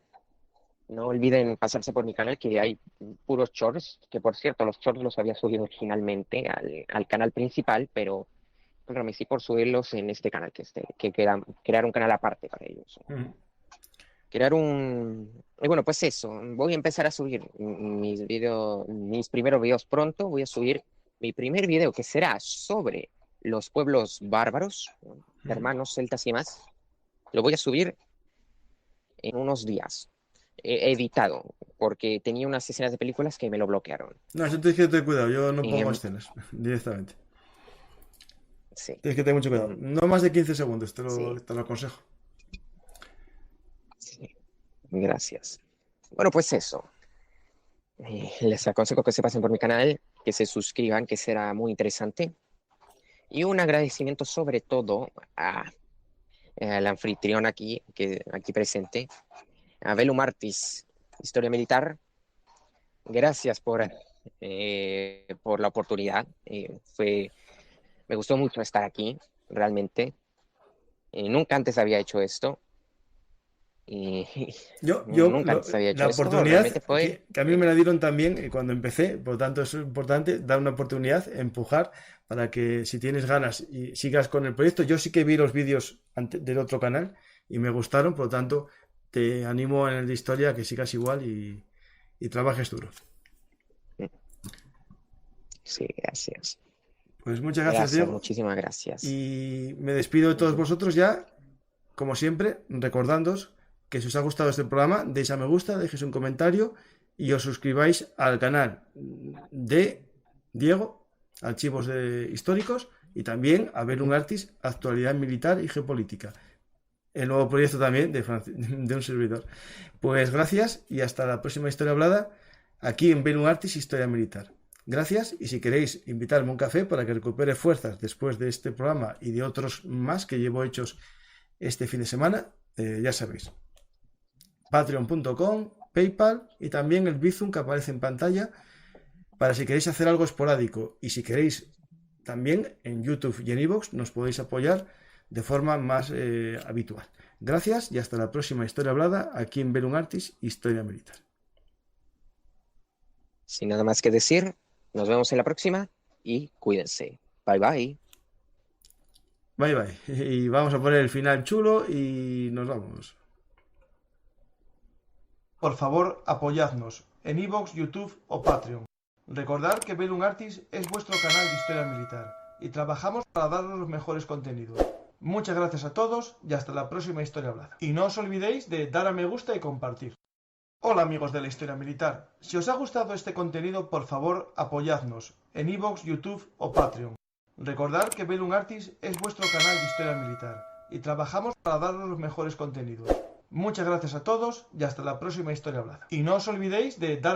No olviden pasarse por mi canal, que hay puros shorts, que por cierto, los shorts los había subido originalmente al canal principal, pero progresé por subirlos en este canal, crear un canal aparte para ellos. Mm. Y bueno, pues eso, voy a empezar a subir mis primeros videos pronto. Voy a subir mi primer video, que será sobre los pueblos bárbaros, ¿no?, hermanos celtas y más. Lo voy a subir en unos días, editado, porque tenía unas escenas de películas que me lo bloquearon. No, yo tienes que tener cuidado. Yo no pongo Em, escenas directamente. sí, Tienes que tener mucho cuidado. mm, No más de 15 segundos, sí, te lo aconsejo. sí, gracias. Bueno, pues eso. Les aconsejo que se pasen por mi canal, que se suscriban, que será muy interesante. Y un agradecimiento sobre todo al anfitrión aquí presente, a Belu Martis, Historia Militar. Gracias por la oportunidad. Me gustó mucho estar aquí, realmente. Nunca antes había hecho esto. Y nunca antes había La hecho esto. oportunidad Realmente fue. que a mí me la dieron también cuando empecé, por lo tanto es importante dar una oportunidad, empujar para que si tienes ganas y sigas con el proyecto. Yo sí que vi los vídeos del otro canal y me gustaron, por lo tanto te animo en el de historia a que sigas igual y trabajes duro. Sí, gracias. Pues muchas gracias, Gracias, Diego, muchísimas gracias. y me despido de todos vosotros ya, como siempre, recordándoos que si os ha gustado este programa, deis a me gusta, dejéis un comentario y os suscribáis al canal de Diego, Archivos Históricos, y también a Bellum Artis, Actualidad Militar y Geopolítica. El nuevo proyecto también de un servidor. Pues gracias y hasta la próxima historia hablada. aquí en Belum Artis Historia Militar. Gracias, y si queréis invitarme a un café para que recupere fuerzas después de este programa y de otros más que llevo hechos este fin de semana, ya sabéis. Patreon.com, PayPal y también el Bizum que aparece en pantalla para si queréis hacer algo esporádico, y si queréis también en YouTube y en iVoox nos podéis apoyar de forma más habitual. Gracias y hasta la próxima historia hablada aquí en Belum Artis Historia Militar. Sin nada más que decir, nos vemos en la próxima y cuídense. Bye bye. Bye bye. Y vamos a poner el final chulo y nos vamos. Por favor, apoyadnos en iVoox, YouTube o Patreon. Recordad que Belum Artis es vuestro canal de historia militar y trabajamos para daros los mejores contenidos. Muchas gracias a todos y hasta la próxima historia hablada. Y no os olvidéis de dar a me gusta y compartir. Hola amigos de la historia militar. Si os ha gustado este contenido, por favor, apoyadnos en iVoox, YouTube o Patreon. Recordad que Belum Artis es vuestro canal de historia militar y trabajamos para daros los mejores contenidos. Muchas gracias a todos y hasta la próxima historia hablada. Y no os olvidéis de dar